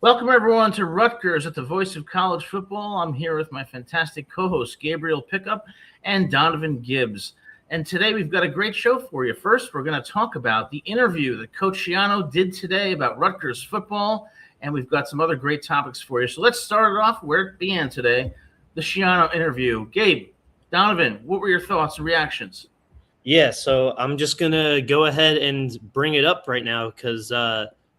Welcome, everyone, to Rutgers at the Voice of College Football. I'm here with my fantastic co-hosts, Gabriel Pickup and Donovan Gibbs. And today we've got a great show for you. First, we're going to talk about the interview that Coach Schiano did today about Rutgers football, and we've got some other great topics for you. So let's start it off where it began today, the Schiano interview. Gabe, Donovan, what were your thoughts and reactions? Yeah, so I'm just going to go ahead and bring it up right now because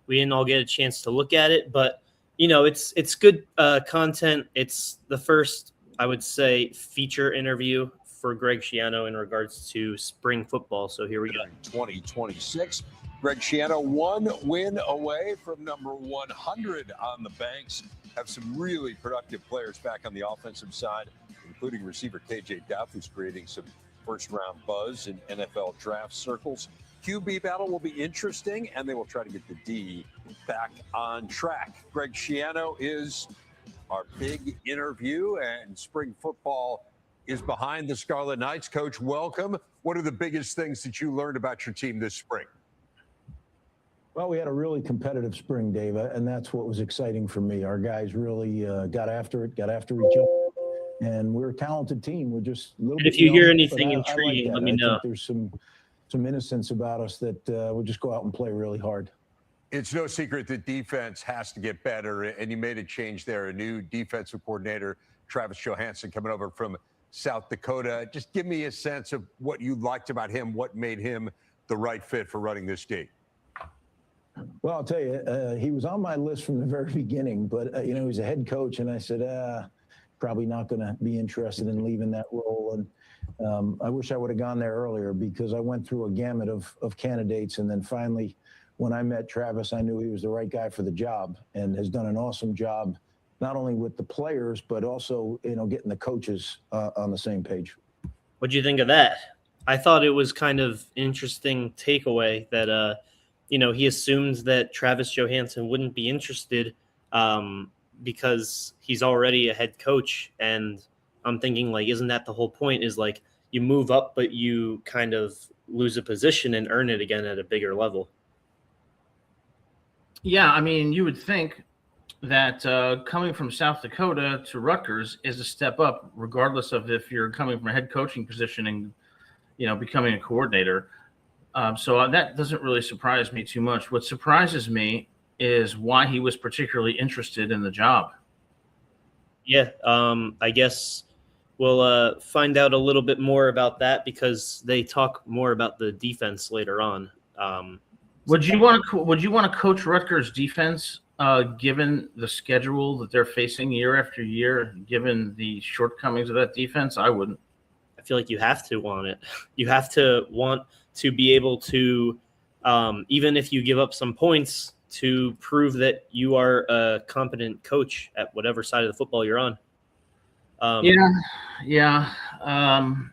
we didn't all get a chance to look at it. But, you know, it's good content. It's the first, I would say, feature interview for Greg Schiano in regards to spring football. So here we go. 2026. Greg Schiano, one win away from number 100 on the Banks. Have some really productive players back on the offensive side, including receiver KJ Duff, who's creating some first-round buzz in NFL draft circles. QB battle will be interesting, and they will try to get the D back on track. Greg Schiano is our big interview, and spring football is behind the Scarlet Knights. Coach, welcome. What are the biggest things that you learned about your team this spring? Well, we had a really competitive spring, Dave, and that's what was exciting for me. Our guys really got after each other. And we're a talented team. We're just a little bit. If you hear anything intriguing, let me know. I think there's some innocence about us that we'll just go out and play really hard. It's no secret that defense has to get better, and you made a change there. A new defensive coordinator, Travis Johansson, coming over from South Dakota. Just give me a sense of what you liked about him, what made him the right fit for running this team. Well, I'll tell you, he was on my list from the very beginning, but he's a head coach, and I said, probably not going to be interested in leaving that role. And I wish I would have gone there earlier because I went through a gamut of candidates. And then finally, when I met Travis, I knew he was the right guy for the job and has done an awesome job, not only with the players, but also, getting the coaches on the same page. What do you think of that? I thought it was kind of interesting takeaway that, he assumed that Travis Johansson wouldn't be interested because he's already a head coach. And I'm thinking, isn't that the whole point, is you move up, but you kind of lose a position and earn it again at a bigger level. Yeah, I mean, you would think that coming from South Dakota to Rutgers is a step up, regardless of if you're coming from a head coaching position and, becoming a coordinator. So that doesn't really surprise me too much. What surprises me is why he was particularly interested in the job. Yeah, I guess we'll find out a little bit more about that because they talk more about the defense later on. Would you want to coach Rutgers defense given the schedule that they're facing year after year, given the shortcomings of that defense? I wouldn't. I feel like you have to want it. You have to want to be able to, even if you give up some points, to prove that you are a competent coach at whatever side of the football you're on. Yeah. Donovan,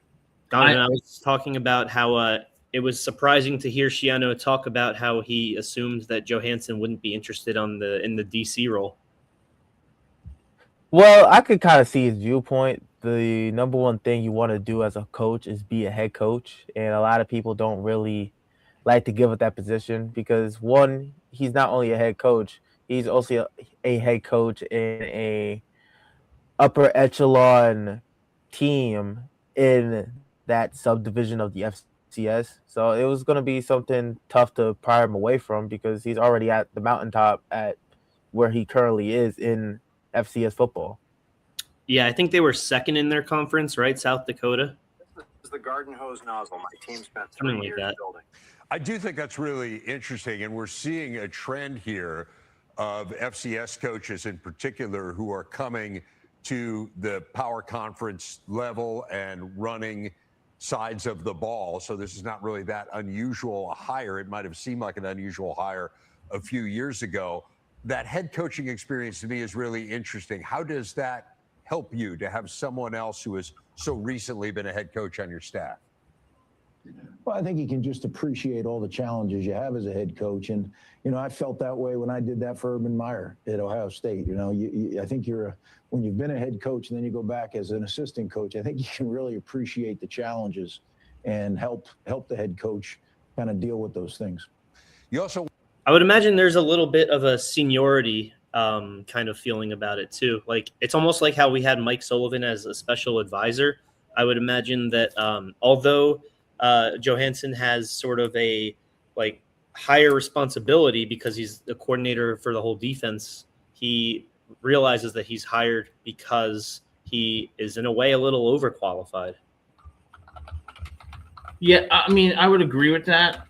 I was talking about how it was surprising to hear Schiano talk about how he assumed that Johansson wouldn't be interested in the DC role. Well, I could kind of see his viewpoint. The number one thing you want to do as a coach is be a head coach. And a lot of people don't really like to give up that position because, one, he's not only a head coach, he's also a head coach in a upper echelon team in that subdivision of the FCS. So it was going to be something tough to pry him away from because he's already at the mountaintop at where he currently is in FCS football. Yeah, I think they were second in their conference, right? South Dakota. This is the garden hose nozzle my team spent 3 Something like years that. building. I do think that's really interesting, and we're seeing a trend here of FCS coaches in particular who are coming to the power conference level and running sides of the ball. So this is not really that unusual a hire. It might have seemed like an unusual hire a few years ago. That head coaching experience to me is really interesting. How does that help you to have someone else who has so recently been a head coach on your staff? Well, I think you can just appreciate all the challenges you have as a head coach. And, I felt that way when I did that for Urban Meyer at Ohio State. I think when you've been a head coach and then you go back as an assistant coach, I think you can really appreciate the challenges and help the head coach kind of deal with those things. You also, I would imagine there's a little bit of a seniority kind of feeling about it too. Like it's almost like how we had Mike Sullivan as a special advisor. I would imagine that although Johansson has sort of a like higher responsibility because he's the coordinator for the whole defense, he realizes that he's hired because he is in a way a little overqualified. Yeah, I mean, I would agree with that,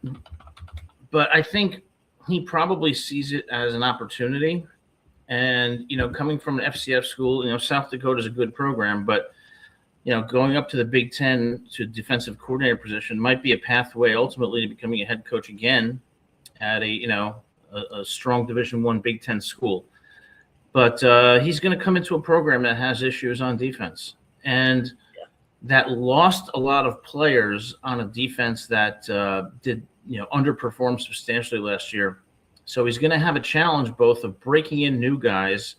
but I think he probably sees it as an opportunity. And, coming from an FCS school, South Dakota is a good program, but, going up to the Big Ten to defensive coordinator position might be a pathway ultimately to becoming a head coach again at a strong Division I Big Ten school. But he's going to come into a program that has issues on defense and that lost a lot of players on a defense that did underperform substantially last year. So he's going to have a challenge both of breaking in new guys,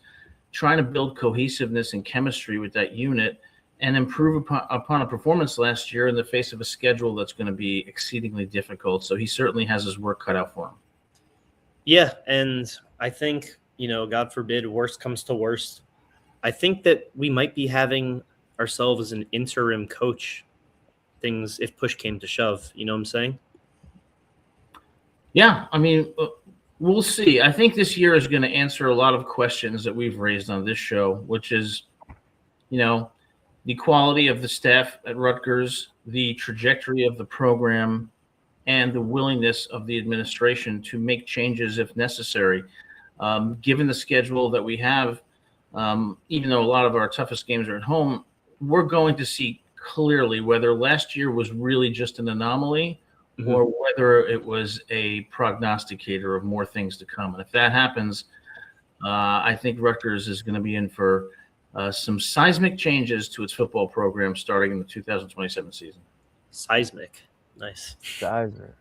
trying to build cohesiveness and chemistry with that unit, and improve upon a performance last year in the face of a schedule that's going to be exceedingly difficult. So he certainly has his work cut out for him. Yeah, and I think, God forbid, worst comes to worst, I think that we might be having ourselves an interim coach things if push came to shove. You know what I'm saying? Yeah, I mean, we'll see. I think this year is going to answer a lot of questions that we've raised on this show, which is, the quality of the staff at Rutgers, the trajectory of the program, and the willingness of the administration to make changes if necessary. Given the schedule that we have, even though a lot of our toughest games are at home, we're going to see clearly whether last year was really just an anomaly or whether it was a prognosticator of more things to come. And if that happens, I think Rutgers is going to be in for some seismic changes to its football program starting in the 2027 season. Seismic. Nice. Seismic.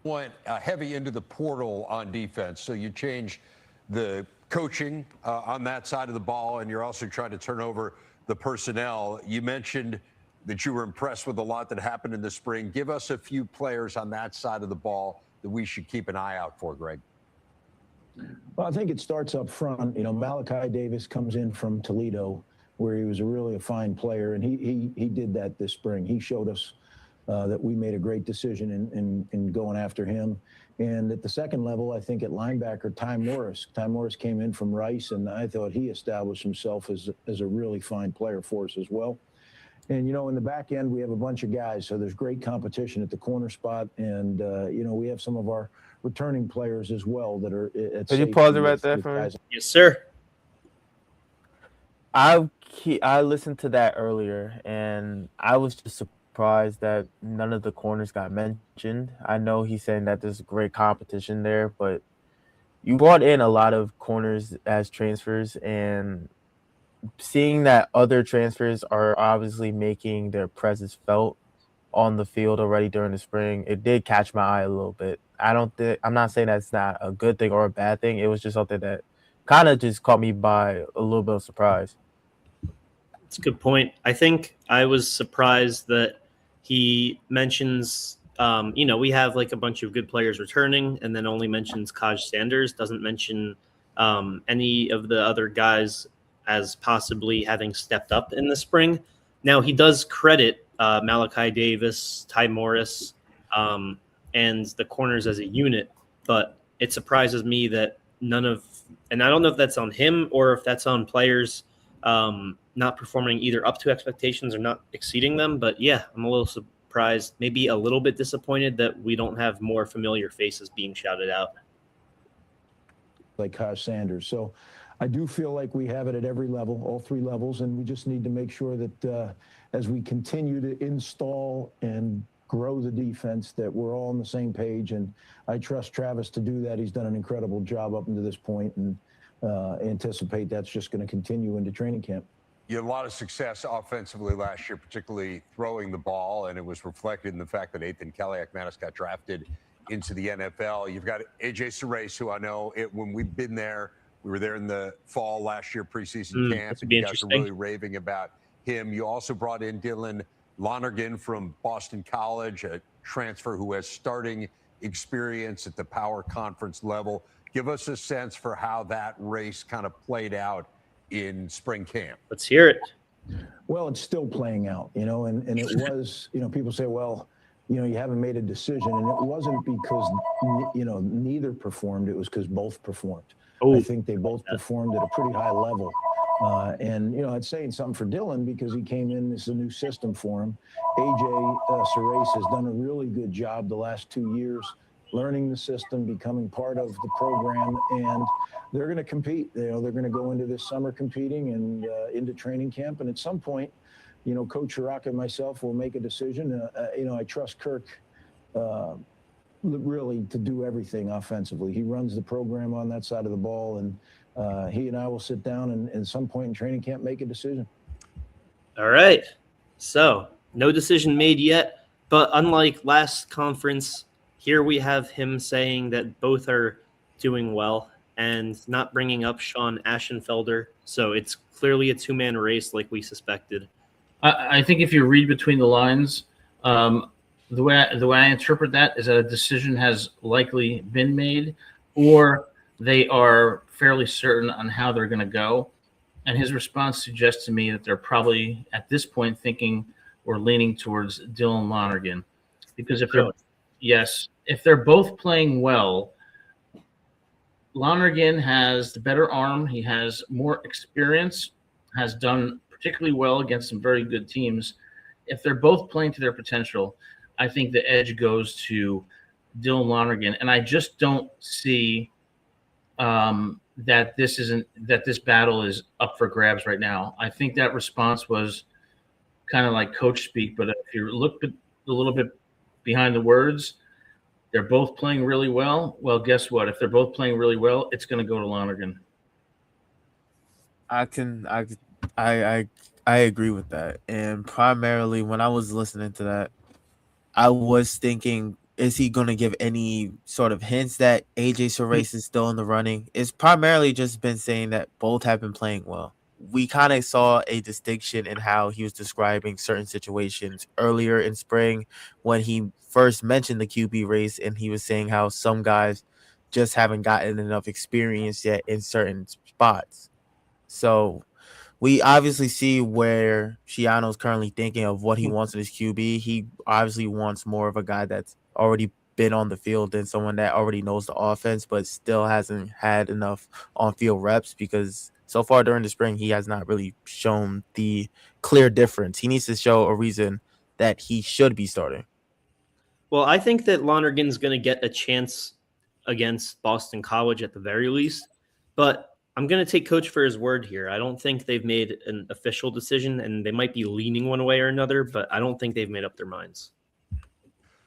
Went heavy into the portal on defense, so you change the coaching on that side of the ball, and you're also trying to turn over the personnel. You mentioned that you were impressed with a lot that happened in the spring. Give us a few players on that side of the ball that we should keep an eye out for, Greg. Well, I think it starts up front. Malachi Davis comes in from Toledo, where he was really a fine player, and he did that this spring. He showed us that we made a great decision in going after him. And at the second level, I think at linebacker, Ty Morris. Ty Morris came in from Rice, and I thought he established himself as a really fine player for us as well. And, in the back end, we have a bunch of guys, so there's great competition at the corner spot. And, we have some of our returning players as well that are at Could you pause it right there for me? Yes, sir. I listened to that earlier, and I was just surprised that none of the corners got mentioned. I know he's saying that there's great competition there, but you brought in a lot of corners as transfers, and seeing that other transfers are obviously making their presence felt on the field already during the spring, it did catch my eye a little bit. I'm not saying that's not a good thing or a bad thing. It was just something that kind of just caught me by a little bit of surprise. That's a good point. I think I was surprised that he mentions, we have like a bunch of good players returning and then only mentions Kaj Sanders, doesn't mention any of the other guys as possibly having stepped up in the spring. Now, he does credit Malachi Davis, Ty Morris, and the corners as a unit, but it surprises me that and I don't know if that's on him or if that's on players not performing either up to expectations or not exceeding them. But yeah, I'm a little surprised, maybe a little bit disappointed that we don't have more familiar faces being shouted out. Like Kaj Sanders. So I do feel like we have it at every level, all three levels, and we just need to make sure that as we continue to install and grow the defense, that we're all on the same page. And I trust Travis to do that. He's done an incredible job up until this point, and anticipate that's just going to continue into training camp. You had a lot of success offensively last year, particularly throwing the ball, and it was reflected in the fact that Ethan Kaliak-Manis got drafted into the NFL. You've got A.J. Surace, who I know when we've been there, we were there in the fall last year, preseason camp, and you guys are really raving about him. You also brought in Dylan Lonergan from Boston College, a transfer who has starting experience at the power conference level. Give us a sense for how that race kind of played out in spring camp. Let's hear it. Well, it's still playing out, and it was, people say, well, you haven't made a decision, and it wasn't because, neither performed. It was because both performed. I think they both performed at a pretty high level. And, it's saying something for Dylan because he came in, this is a new system for him. AJ Sarace has done a really good job the last 2 years, learning the system, becoming part of the program, and they're going to compete. They're going to go into this summer competing and into training camp. And at some point, Coach Chirac and myself will make a decision. I trust Kirk really to do everything offensively. He runs the program on that side of the ball, and he and I will sit down and at some point in training camp make a decision. All right. So no decision made yet, but unlike last conference, here we have him saying that both are doing well and not bringing up Sean Ashenfelder. So it's clearly a two-man race like we suspected. I think if you read between the lines, the way I interpret that is that a decision has likely been made, or they are fairly certain on how they're going to go. And his response suggests to me that they're probably at this point thinking or leaning towards Dylan Lonergan, because if they're both playing well, Lonergan has the better arm. He has more experience, has done particularly well against some very good teams. If they're both playing to their potential, I think the edge goes to Dylan Lonergan. And I just don't see that this battle is up for grabs right now. I think that response was kind of like coach speak, but if you look a little bit behind the words, they're both playing really well. Well, guess what? If they're both playing really well, it's going to go to Lonergan. I agree with that. And primarily when I was listening to that, I was thinking, is he going to give any sort of hints that AJ Sarace is still in the running? It's primarily just been saying that both have been playing well. We kind of saw a distinction in how he was describing certain situations earlier in spring when he first mentioned the QB race, and he was saying how some guys just haven't gotten enough experience yet in certain spots. So we obviously see where Schiano's currently thinking of what he wants in his QB. He obviously wants more of a guy that's already been on the field than someone that already knows the offense, but still hasn't had enough on-field reps, because so far during the spring, he has not really shown the clear difference. He needs to show a reason that he should be starting. Well, I think that Lonergan's going to get a chance against Boston College at the very least, but I'm going to take Coach for his word here. I don't think they've made an official decision, and they might be leaning one way or another, but I don't think they've made up their minds.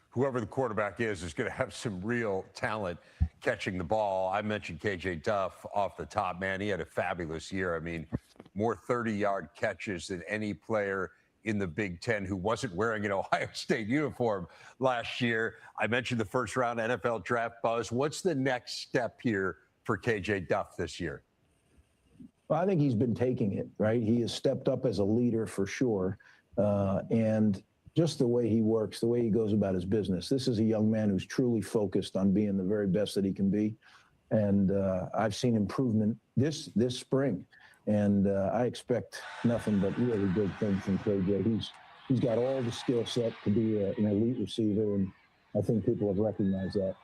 Whoever the quarterback is going to have some real talent catching the ball. I mentioned KJ Duff off the top, man. He had a fabulous year. I mean, more 30-yard catches than any player in the Big Ten who wasn't wearing an Ohio State uniform last year. I mentioned the first-round NFL draft buzz. What's the next step here for KJ Duff this year? Well, I think he's been taking it, right? He has stepped up as a leader for sure. And just the way he works, the way he goes about his business. This is a young man who's truly focused on being the very best that he can be. And I've seen improvement this spring. And I expect nothing but really good things from KJ. He's got all the skill set to be an elite receiver, and I think people have recognized that.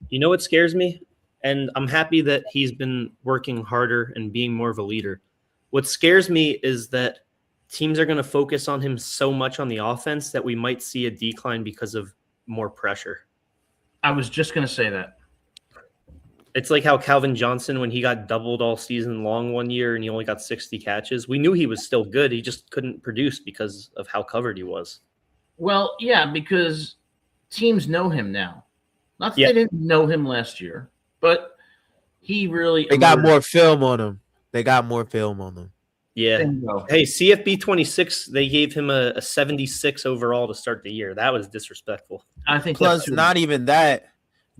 You know what scares me? And I'm happy that he's been working harder and being more of a leader. What scares me is that teams are going to focus on him so much on the offense that we might see a decline because of more pressure. I was just going to say that. It's like how Calvin Johnson, when he got doubled all season long one year and he only got 60 catches, we knew he was still good. He just couldn't produce because of how covered he was. Well, yeah, because teams know him now. Not that they didn't know him last year, but he really... They got more film on him. Yeah. Hey, CFB 26, they gave him a 76 overall to start the year. That was disrespectful. I think. Plus, not even that.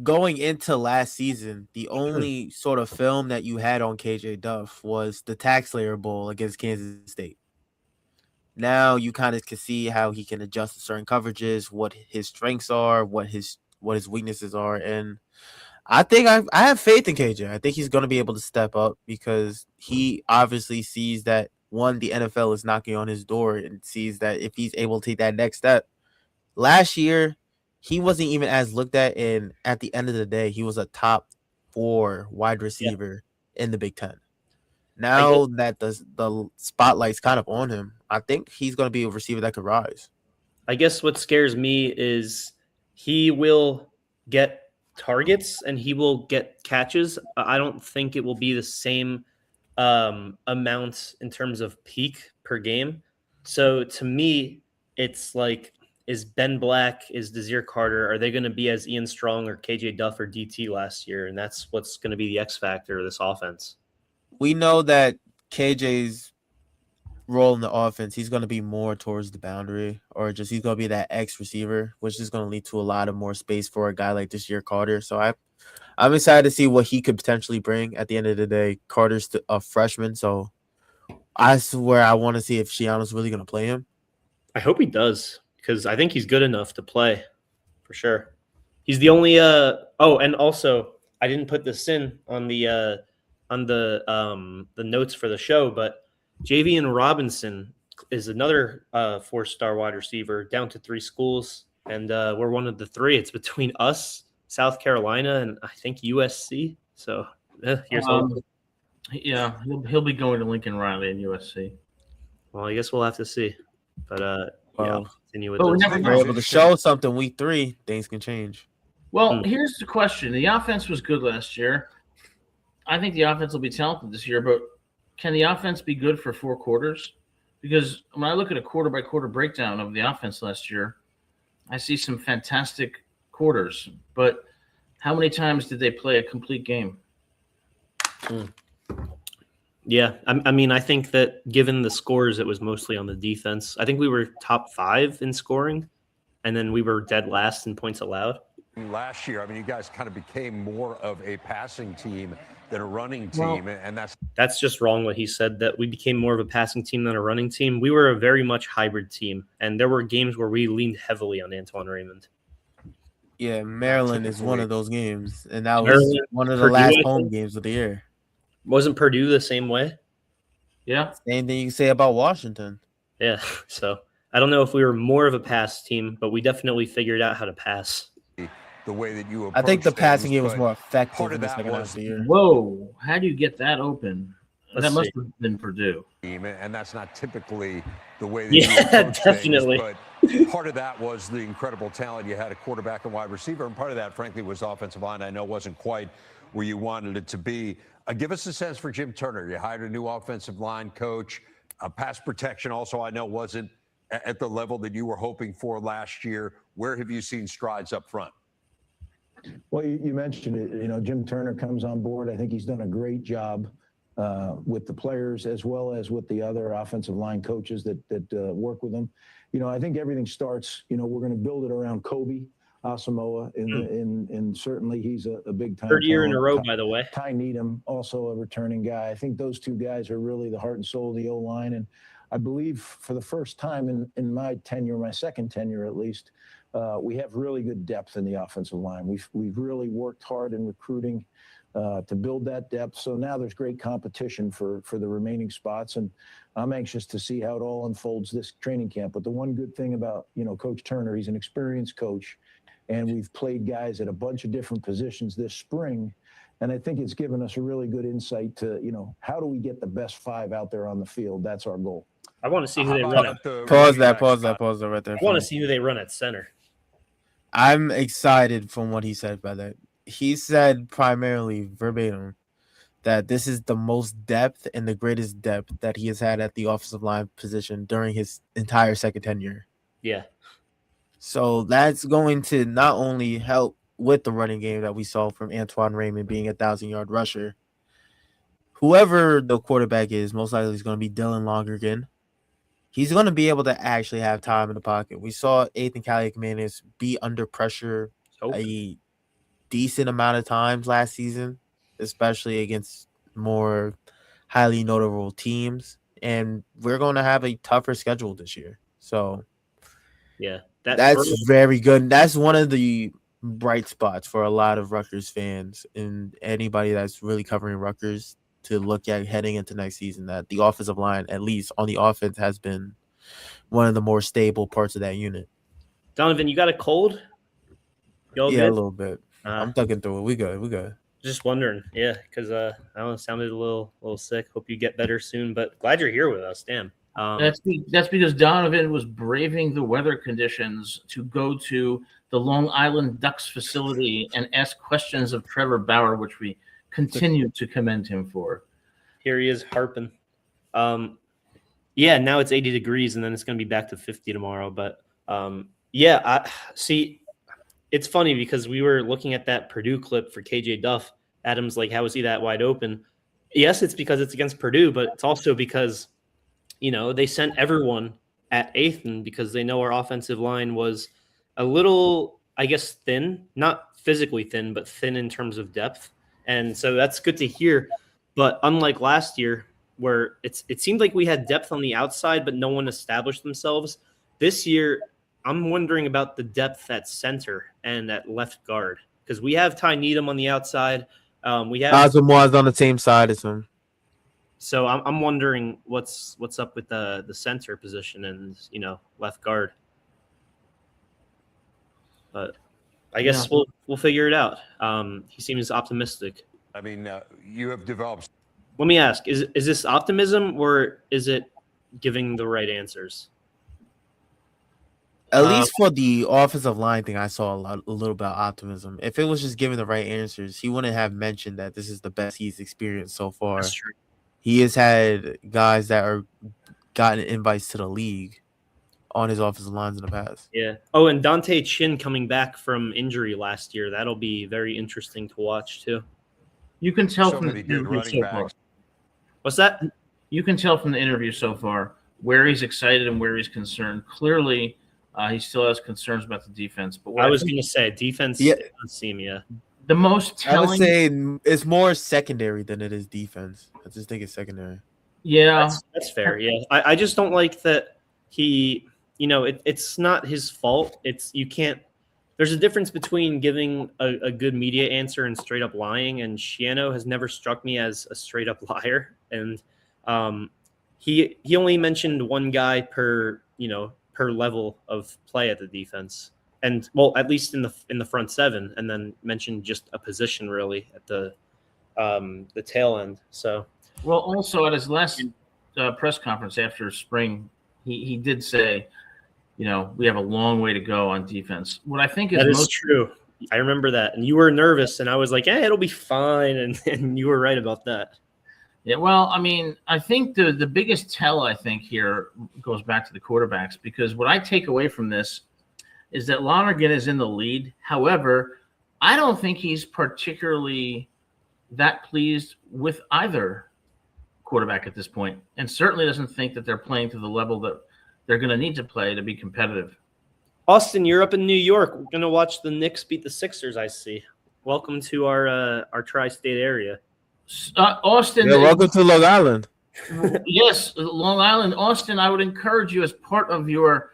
Going into last season, the only sort of film that you had on KJ Duff was the Tax Slayer Bowl against Kansas State. Now you kind of can see how he can adjust to certain coverages, what his strengths are, what his weaknesses are, and I think I have faith in KJ. I think he's going to be able to step up because he obviously sees that one, the NFL is knocking on his door and sees that if he's able to take that next step. Last year, he wasn't even as looked at, and at the end of the day, he was a top 4 wide receiver in the Big Ten. Now that the spotlight's kind of on him, I think he's going to be a receiver that could rise. I guess what scares me is he will get targets and he will get catches. I don't think it will be the same amount in terms of peak per game. So to me, it's like, is Ben Black, is Desir Carter, are they going to be as Ian Strong or KJ Duff or DT last year? And that's what's going to be the X factor of this offense. We know that KJ's role in the offense, he's going to be more towards the boundary, or just he's going to be that X receiver, which is going to lead to a lot of more space for a guy like Desir Carter. So I'm excited to see what he could potentially bring. At the end of the day, Carter's a freshman, so I swear I want to see if Shiano's really going to play him. I hope he does, because I think he's good enough to play for sure. He's the only and also I didn't put this in on the notes for the show, but Javian Robinson is another 4-star wide receiver down to 3 schools, and we're one of the 3. It's between us, South Carolina, and I think USC. So here's yeah, he'll be going to Lincoln Riley and USC. Well, I guess we'll have to see, but I'll continue with we this. never If we're able to show something week 3, things can change. Well, here's the question. The offense was good last year. I think the offense will be talented this year, but can the offense be good for 4 quarters? Because when I look at a quarter-by-quarter breakdown of the offense last year, I see some fantastic quarters. But how many times did they play a complete game? Yeah, I mean, I think that given the scores, it was mostly on the defense. I think we were top 5 in scoring, and then we were dead last in points allowed. Last year, I mean, you guys kind of became more of a passing team than a running team, and that's just wrong what he said, that we became more of a passing team than a running team. We were a very much hybrid team, and there were games where we leaned heavily on Antoine Raymond. Yeah, Maryland is one of those games, and that was Maryland, one of the last home games of the year. Wasn't Purdue the same way? Yeah. Same thing you can say about Washington. Yeah, so I don't know if we were more of a pass team, but we definitely figured out how to pass. The way that you I think the passing game was more effective in the second half of the year. Whoa, how do you get that open? Let's that must see. have been Purdue. And that's not typically the way that Yeah, you approach definitely. things, but part of that was the incredible talent. You had a quarterback and wide receiver, and part of that, frankly, was offensive line. I know wasn't quite where you wanted it to be. Give us a sense for Jim Turner. You hired a new offensive line coach. Pass protection also, I know, wasn't at the level that you were hoping for last year. Where have you seen strides up front? Well, you mentioned it. You know, Jim Turner comes on board. I think he's done a great job with the players as well as with the other offensive line coaches that work with them. You know, I think everything starts. You know, we're going to build it around Kobe Asamoah, and certainly he's a big time. 3rd year in a row, by the way. Ty Needham, also a returning guy. I think those 2 guys are really the heart and soul of the O-line, and I believe for the first time in my tenure, my second tenure at least. We have really good depth in the offensive line. We've really worked hard in recruiting to build that depth. So now there's great competition for the remaining spots, and I'm anxious to see how it all unfolds this training camp. But the one good thing about Coach Turner, he's an experienced coach, and we've played guys at a bunch of different positions this spring, and I think it's given us a really good insight to how do we get the best 5 out there on the field. That's our goal. I want to see who they run at. Pause that right there. I want to see who they run at center. I'm excited from what he said by that. He said primarily verbatim that this is the most depth and the greatest depth that he has had at the offensive line position during his entire second tenure. Yeah. So that's going to not only help with the running game that we saw from Antoine Raymond being a 1,000-yard rusher. Whoever the quarterback is, most likely is going to be Dylan Lonergan. He's going to be able to actually have time in the pocket. We saw Ethan Kaliakmanis be under pressure a decent amount of times last season, especially against more highly notable teams. And we're going to have a tougher schedule this year. So yeah, that's very good. That's one of the bright spots for a lot of Rutgers fans and anybody that's really covering Rutgers to look at heading into next season, that the offensive line, at least on the offense, has been one of the more stable parts of that unit. Donovan, you got a cold? You all Yeah, good? a little bit. I'm thugging through it. We good. Just wondering, yeah, because I don't know, sounded a little sick. Hope you get better soon, but glad you're here with us. Damn. That's because Donovan was braving the weather conditions to go to the Long Island Ducks facility and ask questions of Trevor Bauer, which we continue to commend him for. Here he is harping. Yeah, now it's 80 degrees, and then it's going to be back to 50 tomorrow. But yeah, I see. It's funny because we were looking at that Purdue clip for KJ Duff. Adam's like, how is he that wide open? Yes, it's because it's against Purdue, but it's also because, you know, they sent everyone at Athan because they know our offensive line was a little, I guess, thin, not physically thin, but thin in terms of depth. And so that's good to hear. But unlike last year, where it seemed like we had depth on the outside, but no one established themselves, this year, I'm wondering about the depth at center and at left guard, because we have Ty Needham on the outside. We have Asamoah's on the same side as him. So I'm wondering what's up with the center position and, you know, left guard. But I guess we'll figure it out. He seems optimistic. I mean, you have developed. Let me ask: is this optimism or is it giving the right answers? At least for the offensive line thing, I saw a little bit of optimism. If it was just giving the right answers, he wouldn't have mentioned that this is the best he's experienced so far. That's true. He has had guys that are gotten invites to the league on his offensive lines in the past. Yeah. Oh, and Dante Chin coming back from injury last year. That'll be very interesting to watch too. You can tell So from the many good interview running so far. backs. What's that? You can tell from the interview so far where he's excited and where he's concerned. Clearly, he still has concerns about the defense. But I was going to say defense. Yeah. Doesn't seem the most I would telling. say it's more secondary than it is defense. I just think it's secondary. Yeah, That's fair. Yeah. I just don't like that he, you know, it's not his fault. You can't. There's a difference between giving a good media answer and straight up lying. And Shiano has never struck me as a straight up liar. And he only mentioned one guy per level of play at the defense, and well, at least in the front seven, and then mentioned just a position really at the tail end. So, well, also at his last press conference after spring, he did say, you know, we have a long way to go on defense. What I think is true. I remember that, and you were nervous, and I was like, it'll be fine, and you were right about that. Yeah, well, I mean, I think the biggest tell, I think, here goes back to the quarterbacks, because what I take away from this is that Lonergan is in the lead. However, I don't think he's particularly that pleased with either quarterback at this point, and certainly doesn't think that they're playing to the level that they're going to need to play to be competitive. Austin, you're up in New York. We're going to watch the Knicks beat the Sixers, I see. Welcome to our tri-state area. Austin. Yeah, welcome to Long Island. Yes, Long Island. Austin, I would encourage you as part of your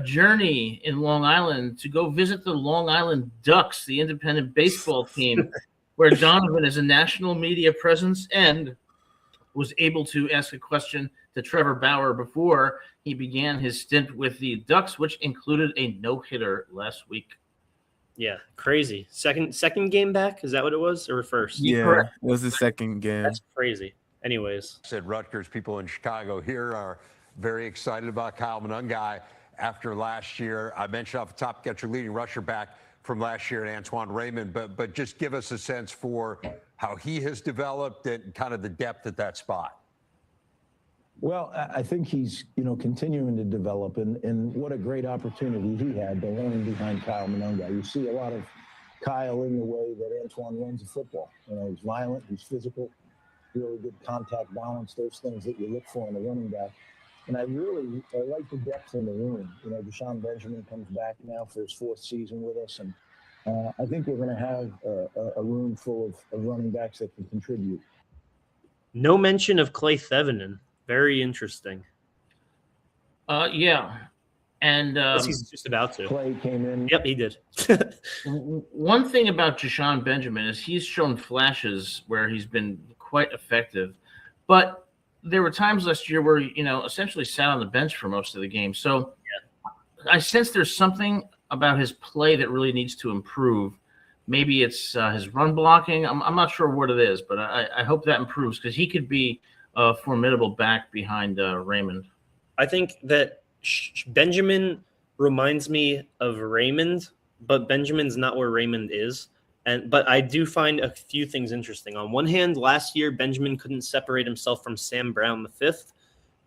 journey in Long Island to go visit the Long Island Ducks, the independent baseball team, where Donovan is a national media presence and was able to ask a question to Trevor Bauer before he began his stint with the Ducks, which included a no-hitter last week. Yeah, crazy. Second game back? Is that what it was, or first? Yeah, correct. it was the second game. That's crazy. Anyways. Said Rutgers people in Chicago here are very excited about Kyle Monungai after last year. I mentioned off the top, get your leading rusher back from last year and Antoine Raymond, but just give us a sense for how he has developed and kind of the depth at that spot. Well, I think he's, continuing to develop, and what a great opportunity he had to learn behind Kyle Monungai. You see a lot of Kyle in the way that Antoine runs the football. He's violent, he's physical, really good contact balance, those things that you look for in a running back. And I like the depth in the room. Deshaun Benjamin comes back now for his fourth season with us, and I think we're going to have a room full of running backs that can contribute. No mention of Clay Thevenin. Very interesting. Yeah. And He's just about to. Clay came in. Yep, he did. one thing about Jashawn Benjamin is he's shown flashes where he's been quite effective, but there were times last year where, essentially sat on the bench for most of the game. So I sense there's something about his play that really needs to improve. Maybe it's his run blocking. I'm not sure what it is, but I hope that improves because he could be a formidable back behind Raymond. I think that Benjamin reminds me of Raymond, but Benjamin's not where Raymond is. But I do find a few things interesting. On one hand, last year, Benjamin couldn't separate himself from Sam Brown V,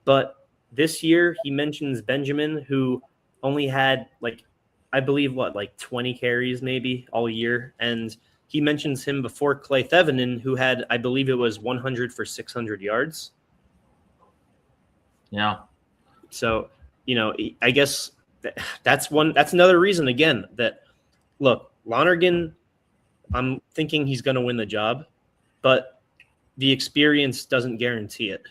but this year he mentions Benjamin, who only had I believe 20 carries maybe all year. And he mentions him before Clay Thevenin, who had, I believe it was 100 for 600 yards. Yeah. So, I guess that's another reason again that, look, Lonergan, I'm thinking he's going to win the job, but the experience doesn't guarantee it,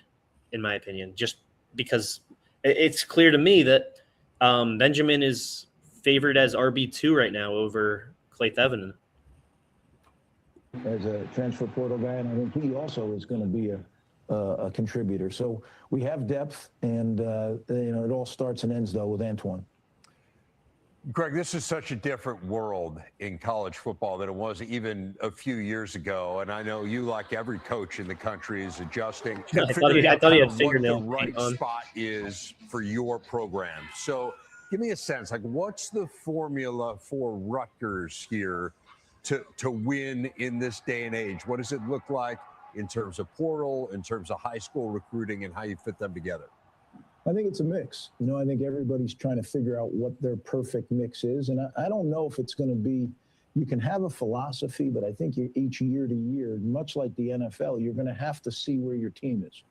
in my opinion, just because it's clear to me that Benjamin is favored as RB2 right now over Clay Thevenin. As a transfer portal guy, and I think he also is going to be a contributor. So we have depth, and it all starts and ends though with Antoine. Greg, this is such a different world in college football than it was even a few years ago. And I know you, like every coach in the country, is adjusting. I thought he had fingernail what the right spot is for your program. So give me a sense, what's the formula for Rutgers here to win in this day and age? What does it look like in terms of portal, in terms of high school recruiting, and how you fit them together? I think it's a mix. I think everybody's trying to figure out what their perfect mix is. And I don't know if it's going to be, you can have a philosophy, but I think each year to year, much like the NFL, you're going to have to see where your team is.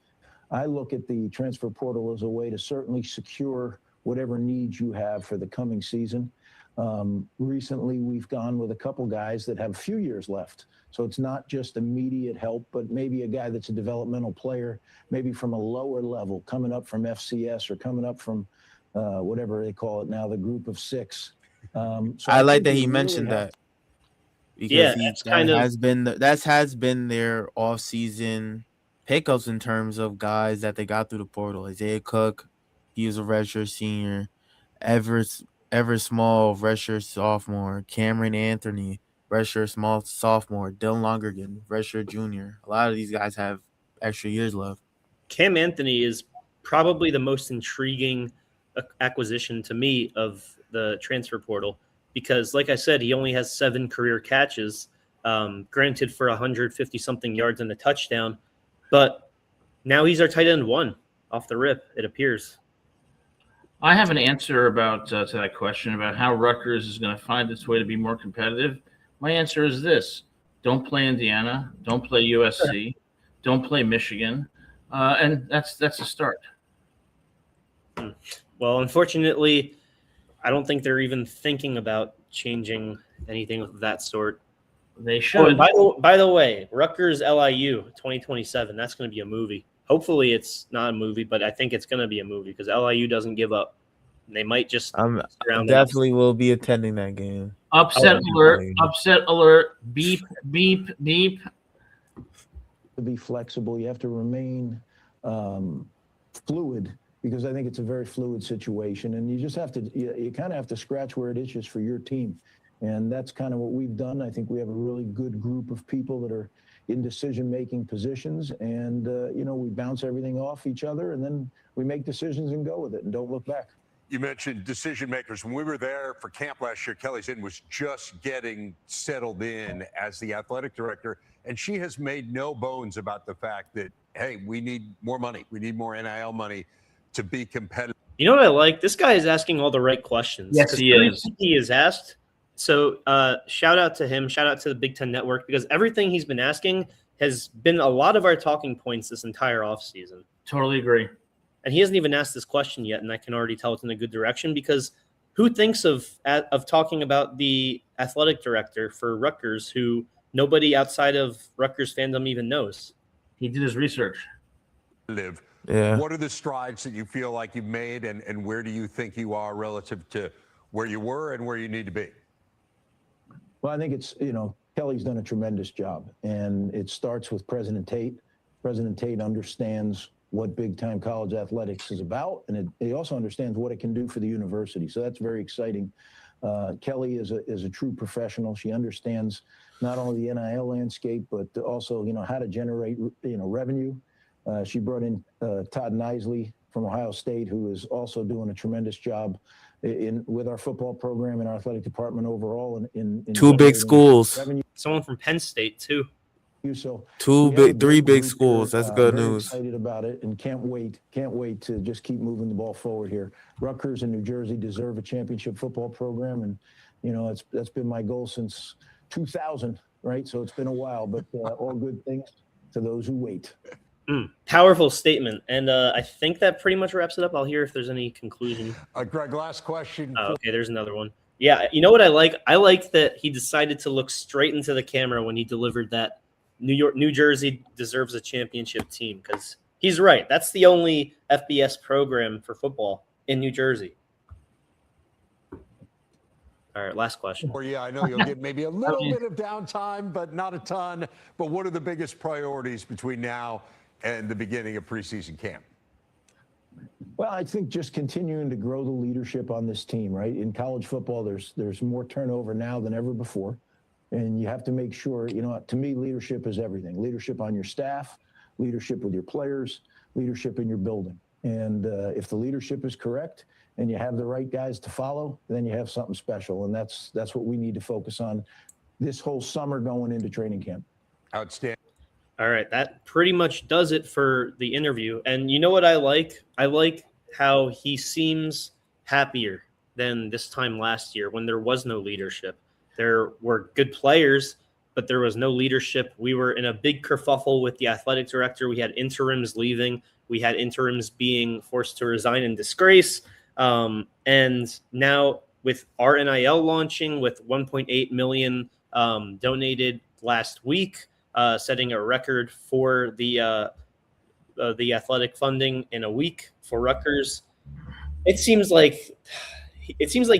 I look at the transfer portal as a way to certainly secure whatever needs you have for the coming season. Recently, we've gone with a couple guys that have a few years left. So it's not just immediate help, but maybe a guy that's a developmental player, maybe from a lower level, coming up from FCS or coming up from whatever they call it now, the group of six. So I like that he really mentioned that. Because that has been their off-season pickups in terms of guys that they got through the portal. Isaiah Cook, he was a redshirt senior. Everett Small, redshirt sophomore. Cameron Anthony, redshirt small sophomore. Dylan Longergan, redshirt junior. A lot of these guys have extra years left. Cam Anthony is probably the most intriguing acquisition to me of the transfer portal because, like I said, he only has 7 career catches, granted for 150-something yards and a touchdown. But now he's our tight end 1 off the rip, it appears. I have an answer to that question about how Rutgers is going to find its way to be more competitive. My answer is this: don't play Indiana, don't play USC, don't play Michigan, and that's a start. Well, unfortunately, I don't think they're even thinking about changing anything of that sort. They should. By the way, Rutgers LIU 2027, that's going to be a movie. Hopefully it's not a movie, but I think it's going to be a movie because LIU doesn't give up. They might just definitely will be attending that game. Upset alert, beep, beep, beep. To be flexible, you have to remain fluid because I think it's a very fluid situation. And you just have to, you kind of have to scratch where it itches for your team. And that's kind of what we've done. I think we have a really good group of people that are in decision-making positions. And, we bounce everything off each other and then we make decisions and go with it and don't look back. You mentioned decision makers. When we were there for camp last year, Kelly Zinn was just getting settled in as the athletic director, and she has made no bones about the fact that, hey, we need more money. We need more NIL money to be competitive. You know what I like? This guy is asking all the right questions. Yes, he is. He is asked. So shout out to him. Shout out to the Big Ten Network because everything he's been asking has been a lot of our talking points this entire offseason. Totally agree. And he hasn't even asked this question yet, and I can already tell it's in a good direction because who thinks of talking about the athletic director for Rutgers who nobody outside of Rutgers fandom even knows? He did his research. Yeah. What are the strides that you feel like you've made, and where do you think you are relative to where you were and where you need to be? Well, I think it's, Kelly's done a tremendous job, and it starts with President Tate. President Tate understands what big-time college athletics is about, and he also understands what it can do for the university. So that's very exciting. Kelly is a true professional. She understands not only the NIL landscape, but also, how to generate, revenue. She brought in Todd Nisley from Ohio State, who is also doing a tremendous job with our football program and our athletic department overall. In Two big schools. revenue. Someone from Penn State too. So three big schools. That's good very news. Excited about it, and can't wait to just keep moving the ball forward here. Rutgers and New Jersey deserve a championship football program, and that's been my goal since 2000, right? So it's been a while, but all good things to those who wait. Powerful statement, and I think that pretty much wraps it up. I'll hear if there's any conclusion. Greg, last question. Oh, okay, there's another one. Yeah, you know what I like? I like that he decided to look straight into the camera when he delivered that New Jersey deserves a championship team, because he's right. That's the only FBS program for football in New Jersey. All right, last question. Or I know you'll get maybe a little bit of downtime, but not a ton. But what are the biggest priorities between now and the beginning of preseason camp? Well, I think just continuing to grow the leadership on this team, right? In college football, there's more turnover now than ever before. And you have to make sure, to me, leadership is everything. Leadership on your staff, leadership with your players, leadership in your building. And if the leadership is correct and you have the right guys to follow, then you have something special. And that's what we need to focus on this whole summer going into training camp. Outstanding. All right, that pretty much does it for the interview. And you know what I like? I like how he seems happier than this time last year when there was no leadership. There were good players, but there was no leadership. We were in a big kerfuffle with the athletic director. We had interims leaving. We had interims being forced to resign in disgrace. And now with our NIL launching with 1.8 million donated last week, setting a record for the athletic funding in a week for Rutgers, it seems like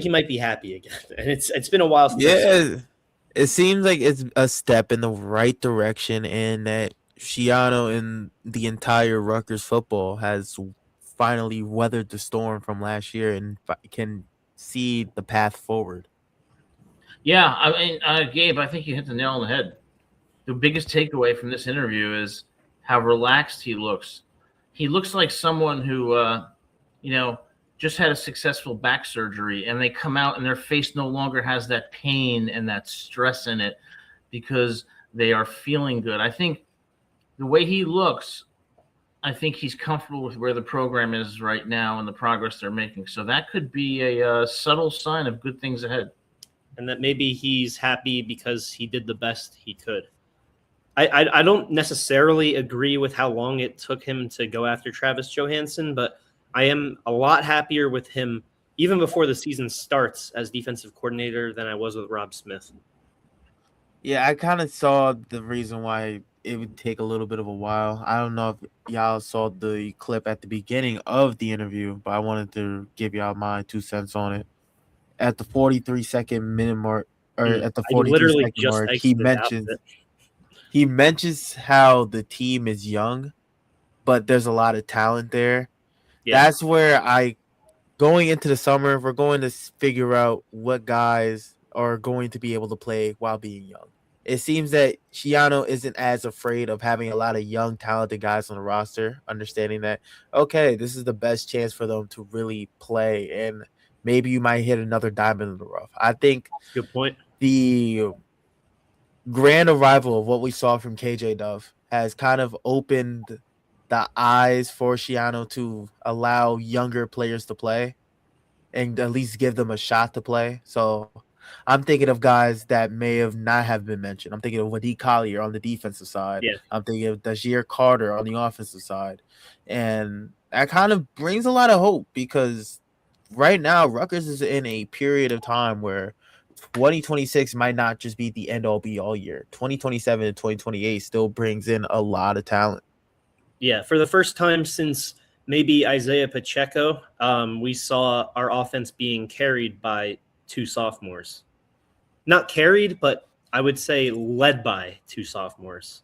he might be happy again. And it's been a while since it seems like it's a step in the right direction, and that Schiano and the entire Rutgers football has finally weathered the storm from last year and can see the path forward. Yeah, I mean, Gabe, I think you hit the nail on the head. The biggest takeaway from this interview is how relaxed he looks. He looks like someone who, just had a successful back surgery, and they come out and their face no longer has that pain and that stress in it because they are feeling good. I think the way he looks, I think he's comfortable with where the program is right now and the progress they're making. So that could be a subtle sign of good things ahead. And that maybe he's happy because he did the best he could. I don't necessarily agree with how long it took him to go after Travis Johansson, but I am a lot happier with him even before the season starts as defensive coordinator than I was with Rob Smith. Yeah, I kind of saw the reason why it would take a little bit of a while. I don't know if y'all saw the clip at the beginning of the interview, but I wanted to give y'all my 2 cents on it. At the 43-second minute mark, or at the 43-second mark, he mentions how the team is young, but there's a lot of talent there. Yeah. That's where going into the summer, we're going to figure out what guys are going to be able to play while being young. It seems that Schiano isn't as afraid of having a lot of young, talented guys on the roster, understanding that, okay, this is the best chance for them to really play, and maybe you might hit another diamond in the rough. I think good point. The grand arrival of what we saw from KJ Dove has kind of opened the eyes for Schiano to allow younger players to play and at least give them a shot to play. So I'm thinking of guys that may have not have been mentioned. I'm thinking of Wadi Collier on the defensive side. Yeah. I'm thinking of Dajir Carter on the offensive side. And that kind of brings a lot of hope because right now Rutgers is in a period of time where 2026 might not just be the end-all be-all year. 2027 and 2028 still brings in a lot of talent. Yeah, for the first time since maybe Isaiah Pacheco, we saw our offense being carried by two sophomores. Not carried, but I would say led by two sophomores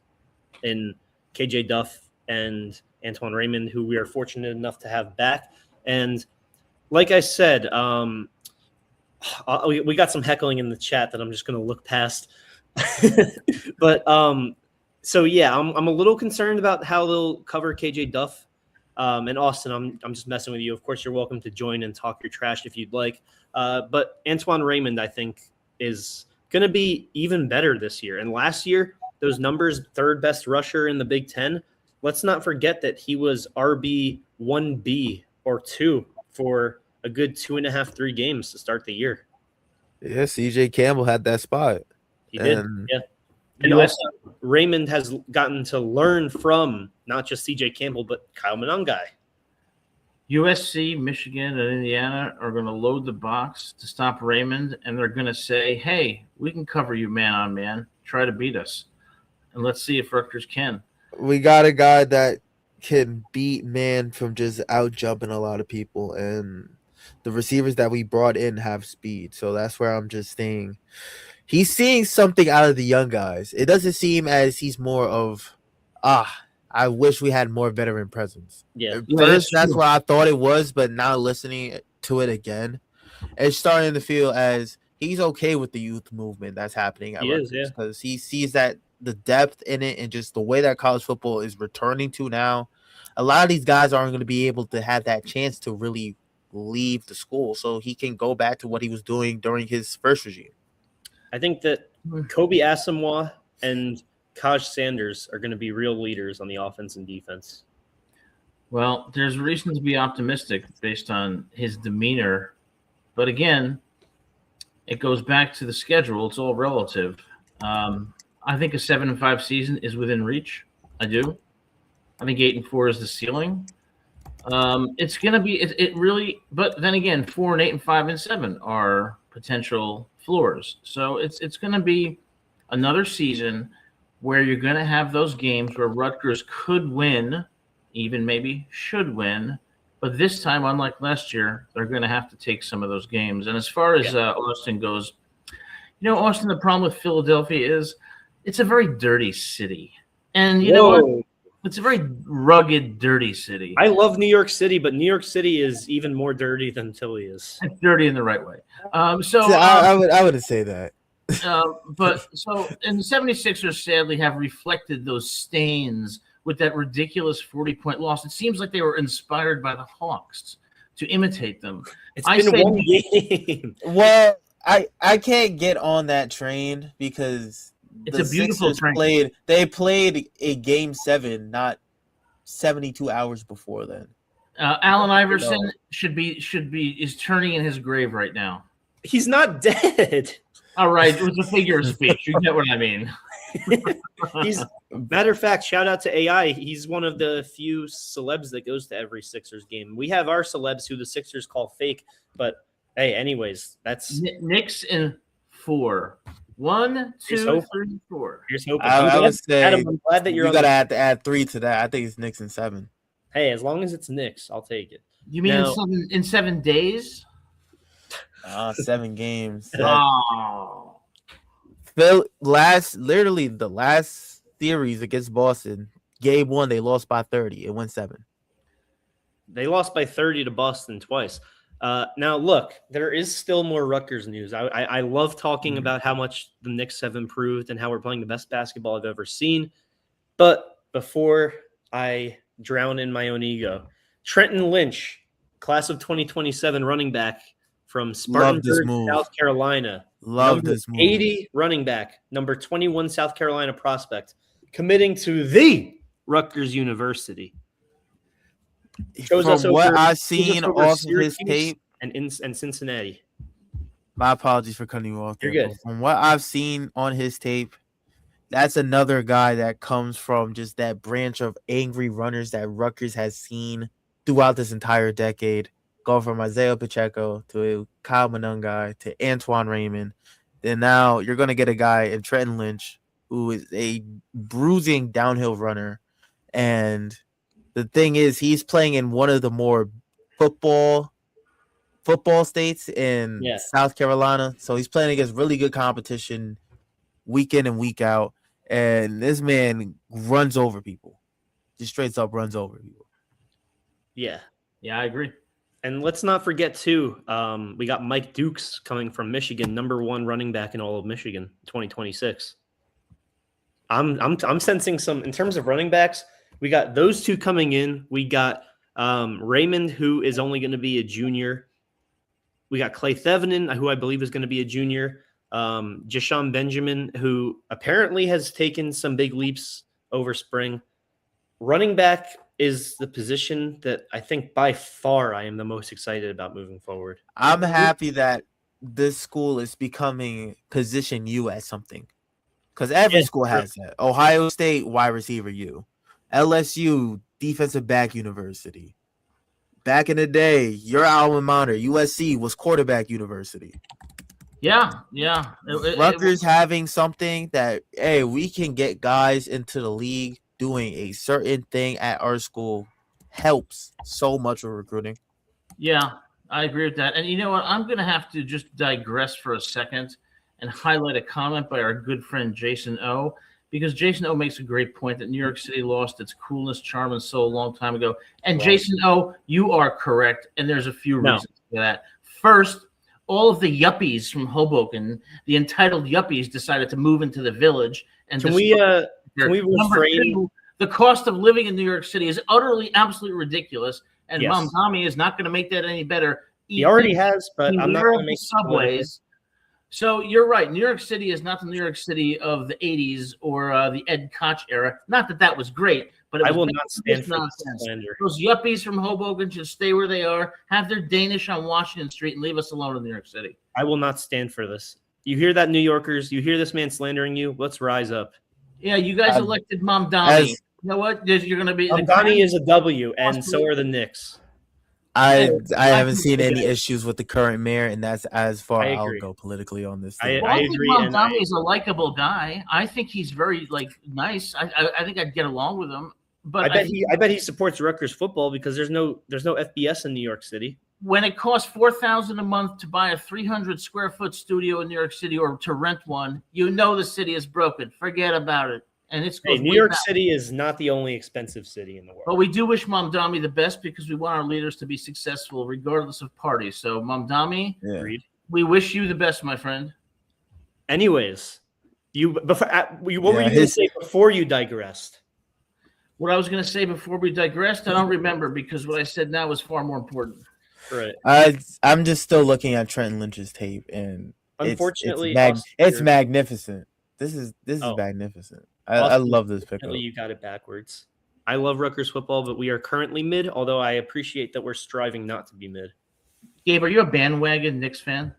in KJ Duff and Antoine Raymond, who we are fortunate enough to have back. And like I said, we got some heckling in the chat that I'm just going to look past. But so yeah, I'm a little concerned about how they'll cover KJ Duff. And Austin, I'm just messing with you. Of course, you're welcome to join and talk your trash if you'd like. But Antoine Raymond, I think, is going to be even better this year. And last year, those numbers, third best rusher in the Big Ten. Let's not forget that he was RB 1B or 2 for a good 2.5, 3 games to start the year. Yeah, CJ Campbell had that spot. He did, yeah. And also, Raymond has gotten to learn from not just CJ Campbell, but Kyle Monangai. USC, Michigan, and Indiana are going to load the box to stop Raymond, and they're going to say, hey, we can cover you man on man. Try to beat us. And let's see if Rutgers can. We got a guy that can beat man from just out jumping a lot of people, and the receivers that we brought in have speed. So that's where I'm just saying he's seeing something out of the young guys. It doesn't seem as he's more of, I wish we had more veteran presence. Yeah. First, that's what I thought it was, but now listening to it again, it's starting to feel as he's okay with the youth movement that's happening at Rutgers, because he sees that the depth in it and just the way that college football is returning to now. A lot of these guys aren't going to be able to have that chance to really leave the school, so he can go back to what he was doing during his first regime. I think that Kobe Asamoah and Kaj Sanders are going to be real leaders on the offense and defense. Well, there's reason to be optimistic based on his demeanor. But again, it goes back to the schedule. It's all relative. I think a 7-5 season is within reach. I do. I think 8-4 is the ceiling. It's going to be it really, but then again, 4-8 5 7 are potential floors. So it's going to be another season where you're going to have those games where Rutgers could win, even maybe should win, but this time, unlike last year, they're going to have to take some of those games. And as far as Austin goes, Austin, the problem with Philadelphia is it's a very dirty city, and you know what? It's a very rugged, dirty city. I love New York City, but New York City is even more dirty than Philly is. It's dirty in the right way. I wouldn't say that. But and the 76ers sadly have reflected those stains with that ridiculous 40-point loss. It seems like they were inspired by the Hawks to imitate them. It's been one game. Well, I can't get on that train because it's a beautiful train. They played a game 7, not 72 hours before then. Allen Iverson is turning in his grave right now. He's not dead. All right, it was a figure of speech. You get what I mean. Matter of fact, shout out to AI. He's one of the few celebs that goes to every Sixers game. We have our celebs who the Sixers call fake, but hey, anyways, that's Knicks in 4. 1, 2, 3, 4. Here's hoping. I would say Adam, I'm glad that you gotta have to add 3 to that. I think it's Knicks in 7. Hey, as long as it's Knicks, I'll take it. You mean in 7 days? 7 games. Oh. Literally the last series against Boston, game 1, they lost by 30. It went 7. They lost by 30 to Boston twice. Now, look, there is still more Rutgers news. I love talking about how much the Knicks have improved and how we're playing the best basketball I've ever seen. But before I drown in my own ego, Trenton Lynch, class of 2027 running back from Spartanburg, South Carolina. Love this move. 80 running back, number 21 South Carolina prospect, committing to the Rutgers University. From what I've seen off of his tape and Cincinnati. My apologies for cutting you off there. You're good. From what I've seen on his tape, that's another guy that comes from just that branch of angry runners that Rutgers has seen throughout this entire decade. Go from Isaiah Pacheco to Kyle Monangai to Antoine Raymond. Then now you're going to get a guy in Trenton Lynch who is a bruising downhill runner. And the thing is, he's playing in one of the more football states in South Carolina. So he's playing against really good competition week in and week out. And this man runs over people. Just straight up runs over people. Yeah. Yeah, I agree. And let's not forget, too, we got Mike Dukes coming from Michigan, #1 running back in all of Michigan, 2026. I'm sensing some, in terms of running backs, we got those two coming in. We got Raymond, who is only going to be a junior. We got Clay Thevenin, who I believe is going to be a junior. Jashon Benjamin, who apparently has taken some big leaps over spring. Running back is the position that I think by far I am the most excited about moving forward. I'm happy that this school is becoming position U at something. Because every school has that. Ohio State, wide receiver U. LSU, defensive back university. Back in the day, your alma mater, USC, was quarterback university. Yeah. Rutgers having something that, hey, we can get guys into the league doing a certain thing at our school helps so much with recruiting. Yeah, I agree with that. And you know what? I'm going to have to just digress for a second and highlight a comment by our good friend Jason O, because Jason O makes a great point that New York City lost its coolness, charm, and soul a long time ago. And Jason O, you are correct, and there's a few reasons for that. First, all of the yuppies from Hoboken, the entitled yuppies, decided to move into the village. And Can we refrain? The cost of living in New York City is utterly, absolutely ridiculous, and Yes. Mamdani is not going to make that any better. He already has, but I'm not going to make subways. So you're right. New York City is not the New York City of the 80s or the Ed Koch era. Not that that was great, but I will not stand for this slander. Those yuppies from Hoboken should stay where they are, have their Danish on Washington Street, and leave us alone in New York City. I will not stand for this. You hear that, New Yorkers? You hear this man slandering you? Let's rise up. Yeah, you guys elected Mamdani. You know what? You're going to be. Mamdani is a W, and so are the Knicks. I haven't seen any issues with the current mayor, and that's as far I'll go politically on this thing. I agree. Mamdani is a likable guy. I think he's very nice. I think I'd get along with him. But I bet he supports Rutgers football because there's no FBS in New York City. When it costs $4,000 a month to buy a 300 square foot studio in New York City or to rent one, you know the city is broken. Forget about it. And it's New York City is not the only expensive city in the world. But we do wish Mamdani the best because we want our leaders to be successful regardless of party. So Mamdani, we wish you the best, my friend. Anyways, what were you going to say before you digressed? What I was going to say before we digressed, I don't remember because what I said now was far more important. Right. I'm just still looking at Trenton Lynch's tape, and unfortunately, it's magnificent. This is magnificent. I love this pickup. You got it backwards. I love Rutgers football, but we are currently mid, although I appreciate that we're striving not to be mid. Gabe, are you a bandwagon Knicks fan?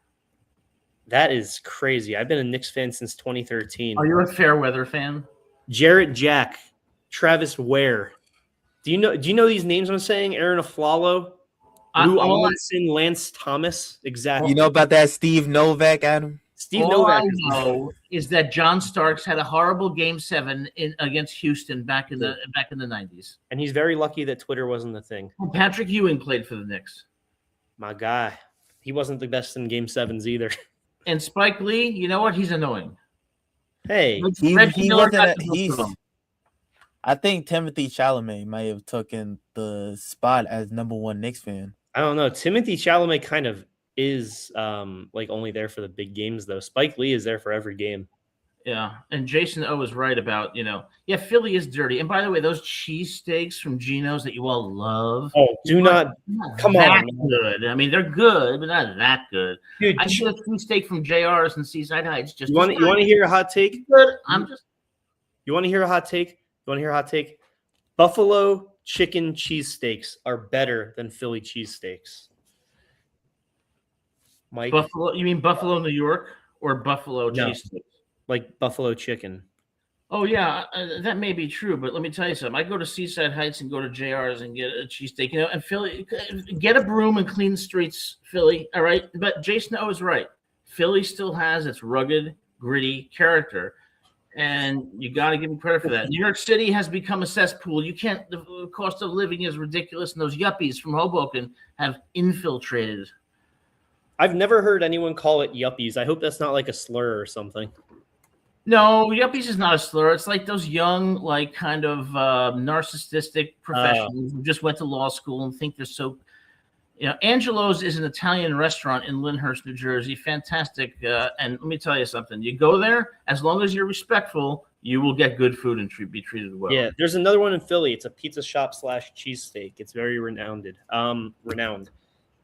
That is crazy. I've been a Knicks fan since 2013. Are you a Fairweather fan? Jarrett Jack, Travis Ware. Do you know these names I'm saying? Aaron Aflalo, Lou Amundsen, Lance Thomas. Exactly. You know about that Steve Novak, Adam? All I know is that John Starks had a horrible Game 7 against Houston back in the 90s, and he's very lucky that Twitter wasn't the thing. Patrick Ewing played for the Knicks. My guy, he wasn't the best in Game 7s either. And Spike Lee, you know what? He's annoying. Hey, he wasn't. I think Timothy Chalamet might have taken the spot as #1 Knicks fan. I don't know. Timothy Chalamet kind of is only there for the big games though. Spike Lee is there for every game. Yeah, and Jason O is right about Philly is dirty. And by the way, those cheesesteaks from Geno's that you all love. Oh, come on. Good. I mean, they're good, but not that good. Dude, I get a cheesesteak from JR's and Seaside Heights. Just you want to hear a hot take? Good. You want to hear a hot take? Buffalo chicken cheesesteaks are better than Philly cheesesteaks. Mike, Buffalo? You mean Buffalo, New York, or Buffalo cheesesteaks? Like buffalo chicken. Oh yeah, that may be true, but let me tell you something. I go to Seaside Heights and go to JR's and get a cheesesteak. And Philly, get a broom and clean the streets, Philly. All right, but Jason O is right. Philly still has its rugged, gritty character. And you got to give him credit for that. New York City has become a cesspool. You can't. The cost of living is ridiculous, and those yuppies from Hoboken have infiltrated. I've never heard anyone call it yuppies. I hope that's not like a slur or something. No, yuppies is not a slur. It's like those young, like kind of narcissistic professionals who just went to law school and think they're so. Angelo's is an Italian restaurant in Lyndhurst, New Jersey. Fantastic. And let me tell you something. You go there, as long as you're respectful, you will get good food and be treated well. Yeah, there's another one in Philly. It's a pizza shop / cheesesteak. It's very renowned.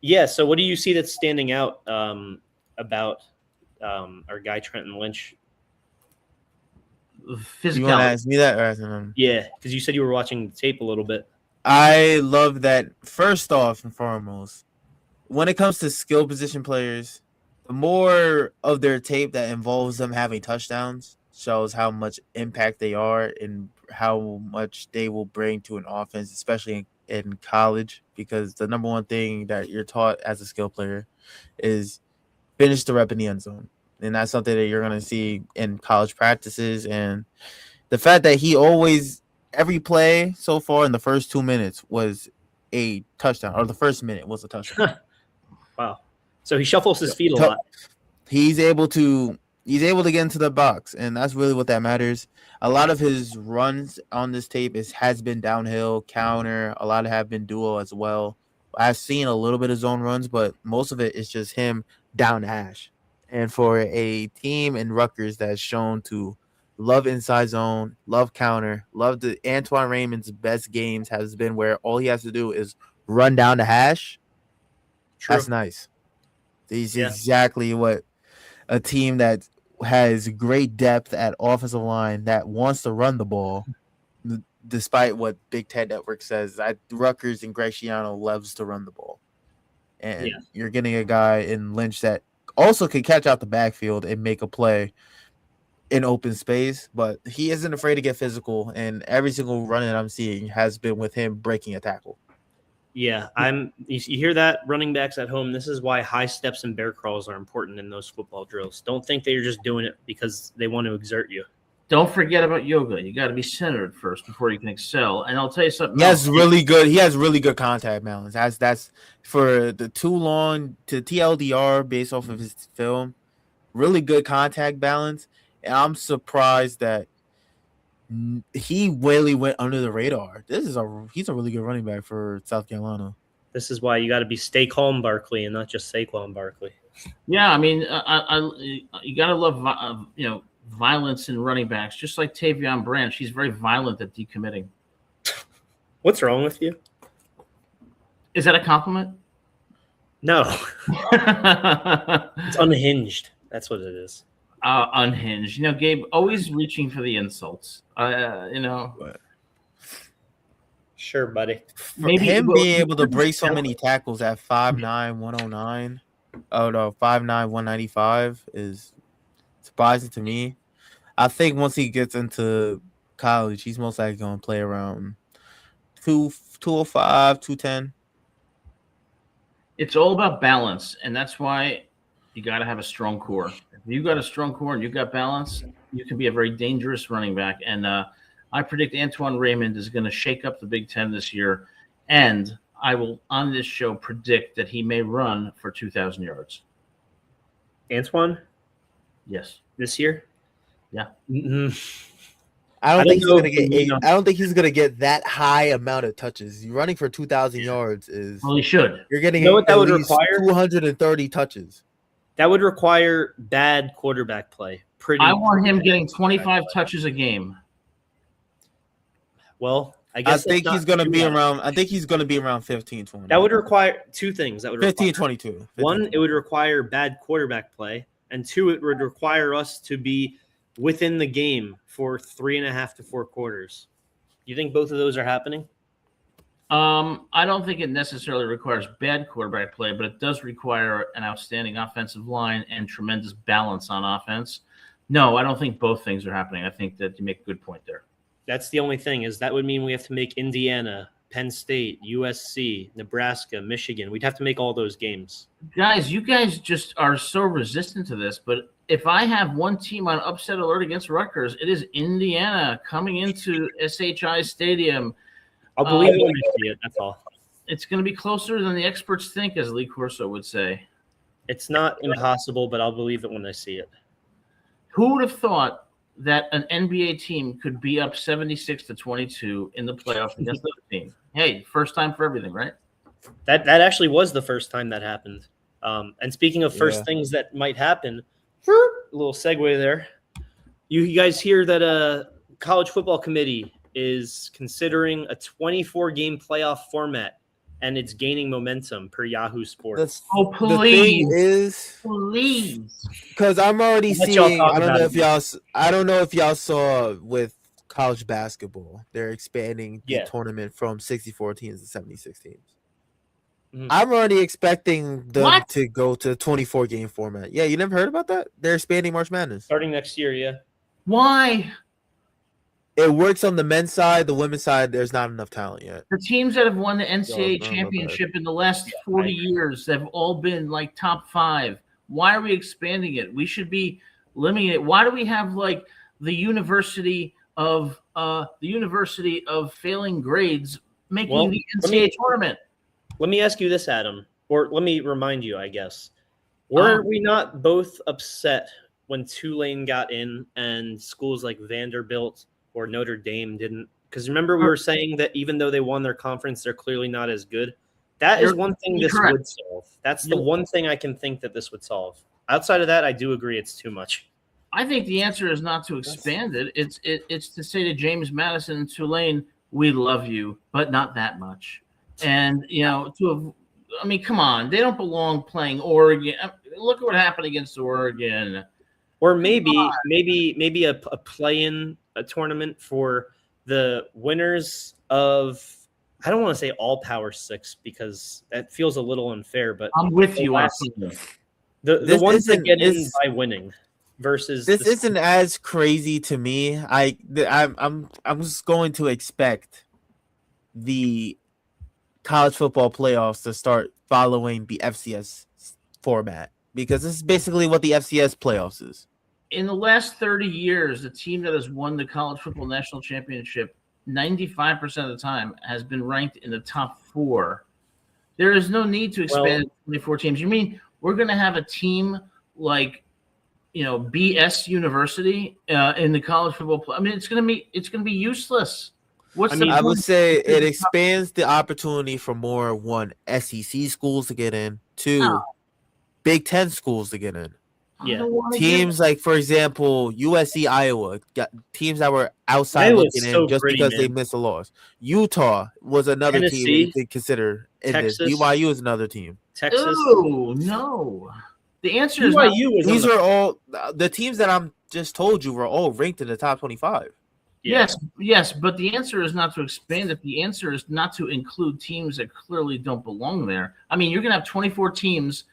Yeah, so what do you see that's standing out about our guy Trenton Lynch? Physical. You want to ask me that? Or Yeah, because you said you were watching the tape a little bit. I love that. First off and foremost, when it comes to skill position players, the more of their tape that involves them having touchdowns shows how much impact they are and how much they will bring to an offense, especially in college, because the number one thing that you're taught as a skill player is finish the rep in the end zone. And that's something that you're going to see in college practices. And the fact that he always – every play so far in the first 2 minutes was a touchdown, or the first minute was a touchdown. Wow. So he shuffles his feet a lot. He's able to get into the box, and that's really what that matters. A lot of his runs on this tape has been downhill, counter. A lot have been duo as well. I've seen a little bit of zone runs, but most of it is just him down the hash. And for a team in Rutgers that's shown to love inside zone, love counter, love the Antoine Raymond's best games has been where all he has to do is run down the hash. True. That's nice. He's exactly what a team that has great depth at offensive line that wants to run the ball, despite what Big Ten Network says. Rutgers and Greg Schiano loves to run the ball. And you're getting a guy in Lynch that also can catch out the backfield and make a play in open space, but he isn't afraid to get physical, and every single run that I'm seeing has been with him breaking a tackle. Yeah, you hear that, running backs at home? This is why high steps and bear crawls are important in those football drills. Don't think they're just doing it because they want to exert you. Don't forget about yoga. You got to be centered first before you can excel. And I'll tell you something. He has really good contact balance. That's for the too long to TLDR based off of his film. Really good contact balance. And I'm surprised that he really went under the radar. He's a really good running back for South Carolina. This is why you got to be stay calm, Barkley, and not just Saquon Barkley. Yeah, I mean, you got to love violence in running backs, just like Tavion Branch. He's very violent at decommitting. What's wrong with you? Is that a compliment? No. It's unhinged. That's what it is. Unhinged. Gabe, always reaching for the insults. Sure, buddy. Maybe him being able to break so many tackles at 5'9", 109, 5'9", 195 is surprising to me. I think once he gets into college, he's most likely going to play around 205, 210. It's all about balance, and that's why you got to have a strong core. If you got a strong core and you got balance, you can be a very dangerous running back. And I predict Antoine Raymond is going to shake up the Big Ten this year, and I will, on this show, predict that he may run for 2,000 yards. Antoine? Yes. This year? Yeah. Mm-hmm. I don't think he's gonna get that high amount of touches. You're running for 2,000 yards is. Well, he should. You're getting what that would require? 230 touches. That would require bad quarterback play. I want him getting 25 touches a game. Well, I think he's going to be around. I think he's going to be around 15, 20. That would require two things. That would 15, require, 22. 15. One, it would require bad quarterback play, and two, it would require us to be within the game for 3.5 to 4 quarters. You think both of those are happening? I don't think it necessarily requires bad quarterback play, but it does require an outstanding offensive line and tremendous balance on offense. No, I don't think both things are happening. I think that you make a good point there. That's the only thing, is that would mean we have to make Indiana Penn State, USC, Nebraska, Michigan. We'd have to make all those games. Guys, you guys just are so resistant to this, but if I have one team on upset alert against Rutgers, it is Indiana coming into SHI Stadium. I'll believe it when I see it. That's all. It's going to be closer than the experts think, as Lee Corso would say. It's not impossible, but I'll believe it when I see it. Who would have thought that an NBA team could be up 76-22 in the playoffs against the other team? Hey, first time for everything, right? That actually was the first time that happened. And speaking of first things that might happen, a little segue there. You guys hear that a college football committee is considering a 24-game playoff format, and it's gaining momentum per Yahoo Sports. Oh, please. The thing is, please. because I'm already Let y'all seeing. talk I about don't know if y'all saw with college basketball, they're expanding the tournament from 64 teams to 76 teams. Mhm. I'm already expecting them to go to 24-game format. Yeah, you never heard about that? They're expanding March Madness. Starting next year, yeah. Why? It works on the men's side. The women's side, there's not enough talent yet. The teams that have won the NCAA No, no, no, championship in the last 40 years have all been like top 5. Why are we expanding it? We should be limiting it. Why do we have like the university of failing grades making the NCAA tournament? Let me ask you this, Adam, or let me remind you, I guess. Were we not both upset when Tulane got in and schools like Vanderbilt or Notre Dame didn't? Because remember, we were saying that even though they won their conference, they're clearly not as good. That is one thing this would solve. That's the one thing I can think that this would solve. Outside of that, I do agree it's too much. I think the answer is not to expand it. It's to say to James Madison and Tulane, we love you, but not that much. And, come on. They don't belong playing Oregon. Look at what happened against Oregon. Or maybe a play-in a tournament for the winners of, I don't want to say all Power 6 because that feels a little unfair, but I'm with you. The ones that get in by winning versus this isn't as crazy to me. I'm just going to expect the college football playoffs to start following the FCS format because this is basically what the FCS playoffs is. In the last 30 years, the team that has won the college football national championship 95% of the time has been ranked in the top 4. There is no need to expand to 24 teams. You mean we're going to have a team like, BS University in the college football play? I mean, it's going to be useless. I would say it expands the opportunity for more SEC schools to get in, 2 Big Ten schools to get in. Yeah, teams like, for example, USC, Iowa got teams that were outside looking in just because they missed a loss. Utah was another team to consider. Texas, BYU is another team. Texas. Oh no, the answer is BYU. These are all the teams that I'm just told you were all ranked in the top 25. Yes, but the answer is not to expand it. The answer is not to include teams that clearly don't belong there. I mean, you're going to have 24 teams.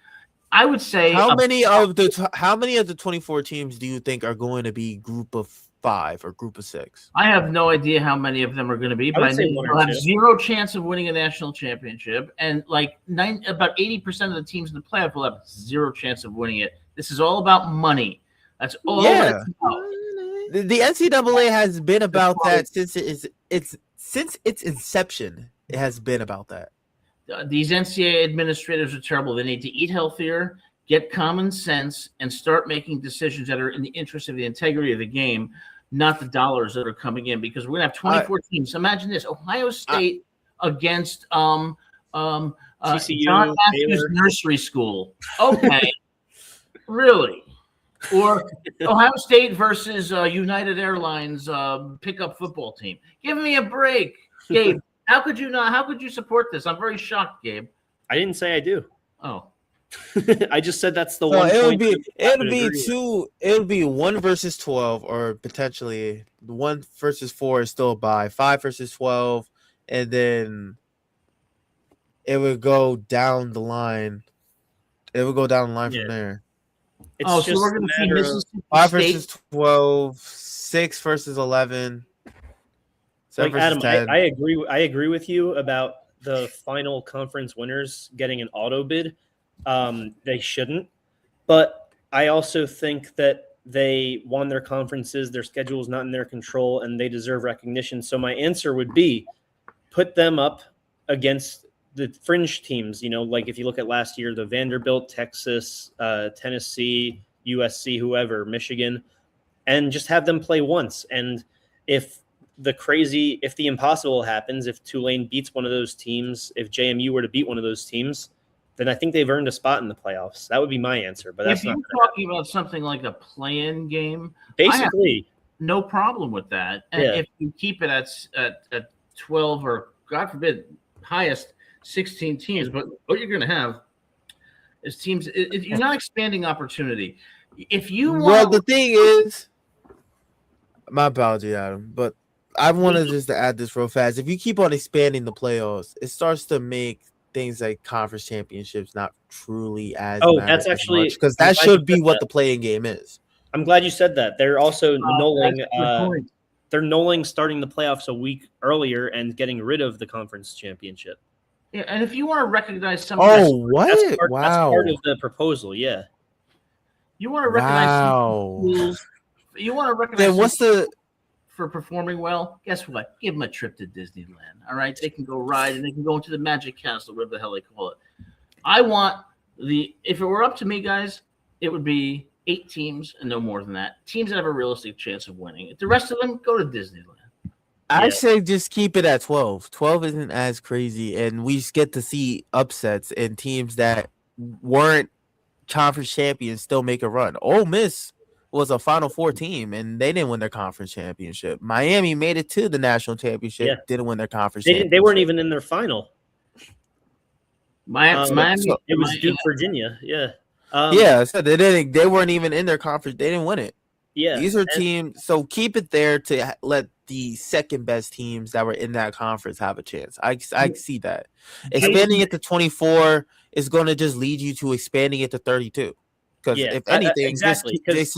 I would say how many of the 24 teams do you think are going to be group of 5 or group of 6? I have no idea how many of them are going to be, but I know they'll have 0 chance of winning a national championship, and like about 80% of the teams in the playoff will have 0 chance of winning it. This is all about money. That's all. Yeah. The NCAA has been about that since its inception. It has been about that. These NCAA administrators are terrible. They need to eat healthier, get common sense, and start making decisions that are in the interest of the integrity of the game, not the dollars that are coming in. Because we're gonna have 24 teams. Imagine this: Ohio State against TCU, John Matthews Nursery School. Okay, really? Or Ohio State versus United Airlines pickup football team. Give me a break, Gabe. How could you not? How could you support this? I'm very shocked, Gabe. I didn't say I do. Oh, I just said that's the one. It would be 1 versus 12, or potentially 1 versus 4 is still a bye. 5 versus 12, and then it would go down the line. It would go down the line from there. It's so we're going to see Mississippi 5 State versus 12, 6 versus 11, 7 Like versus Adam, 10. I agree. I agree with you about the final conference winners getting an auto bid. They shouldn't, but I also think that they won their conferences. Their schedule is not in their control, and they deserve recognition. So my answer would be put them up against the fringe teams. You know, like if you look at last year, the Vanderbilt, Texas, Tennessee, USC, whoever, Michigan, and just have them play once. And if the impossible happens, if Tulane beats one of those teams, if JMU were to beat one of those teams, then I think they've earned a spot in the playoffs. That would be my answer. But that's if you're not talking about something like a play-in game, basically no problem with that. And if you keep it at 12 or, God forbid, highest 16 teams, but what you're going to have is teams. You're not expanding opportunity. If you Well, the thing is, my apology, Adam, but I wanted just to add this real fast. If you keep on expanding the playoffs, it starts to make things like conference championships not truly as that's actually because that should be what the playing game is. I'm glad you said that. They're also nulling. that's a good point. They're nulling starting the playoffs a week earlier and getting rid of the conference championship. Yeah, and if you want to recognize some, What? That's Wow. part of the proposal. Yeah. You want to recognize Wow. some schools. You want to recognize. Then what's the for performing well? Guess what? Give them a trip to Disneyland. All right, they can go ride and they can go into the Magic Castle, whatever the hell they call it. I want if it were up to me, guys, it would be 8 teams and no more than that. Teams that have a realistic chance of winning. The rest of them go to Disneyland. I say just keep it at 12. 12 isn't as crazy, and we just get to see upsets and teams that weren't conference champions still make a run. Ole Miss was a Final Four team, and they didn't win their conference championship. Miami made it to the national championship, didn't win their conference championship. They weren't even in their final. Miami, it was Duke, Virginia. Yeah. So they weren't even in their conference. They didn't win it. Yeah. These are teams. So keep it there to let the second best teams that were in that conference have a chance. I see that. Expanding it to 24 is going to just lead you to expanding it to 32. Because if anything, just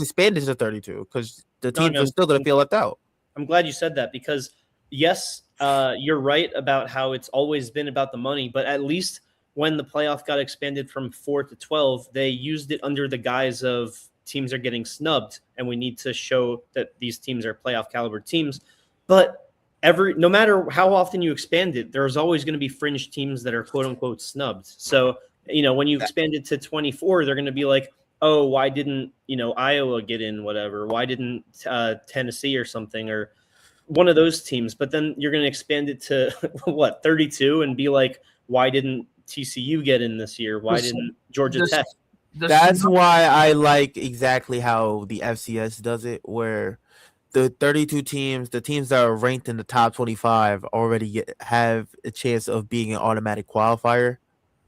expand it to 32 because the teams are still going to feel left out. I'm glad you said that because, yes, you're right about how it's always been about the money, but at least when the playoff got expanded from 4 to 12, they used it under the guise of teams are getting snubbed, and we need to show that these teams are playoff caliber teams. But no matter how often you expand it, there's always going to be fringe teams that are quote unquote snubbed. So, when you expand it to 24, they're going to be like, oh, why didn't, Iowa get in, whatever? Why didn't Tennessee or something, or one of those teams? But then you're going to expand it to 32 and be like, why didn't TCU get in this year? Why didn't Georgia Tech? That's why I like exactly how the FCS does it, where the 32 teams, the teams that are ranked in the top 25 already have a chance of being an automatic qualifier.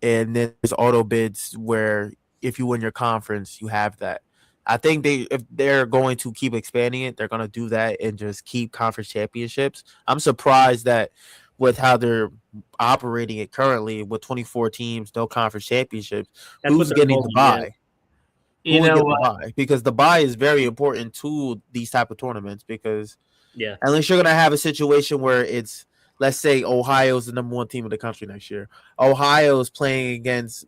And then there's auto bids where if you win your conference, you have that. I think if they're going to keep expanding it, they're going to do that and just keep conference championships. I'm surprised that with how they're operating it currently with 24 teams, no conference championships, who's getting the bye? Because the bye is very important to these type of tournaments because unless you're going to have a situation where it's, let's say Ohio's the number 1 team in the country next year. Ohio State's playing against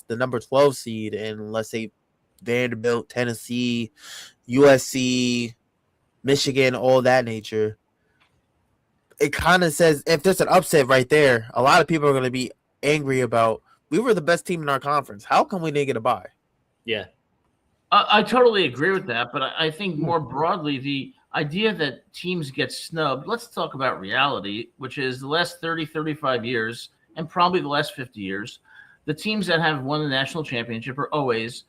the number 12 seed, and let's say Vanderbilt, Tennessee, USC, Michigan, all that nature. It kind of says if there's an upset right there, a lot of people are going to be angry about we were the best team in our conference. How come we didn't get a bye? Yeah. I totally agree with that, but I think more broadly, the idea that teams get snubbed, let's talk about reality, which is the last 30, 35 years, and probably the last 50 years, the teams that have won the national championship are always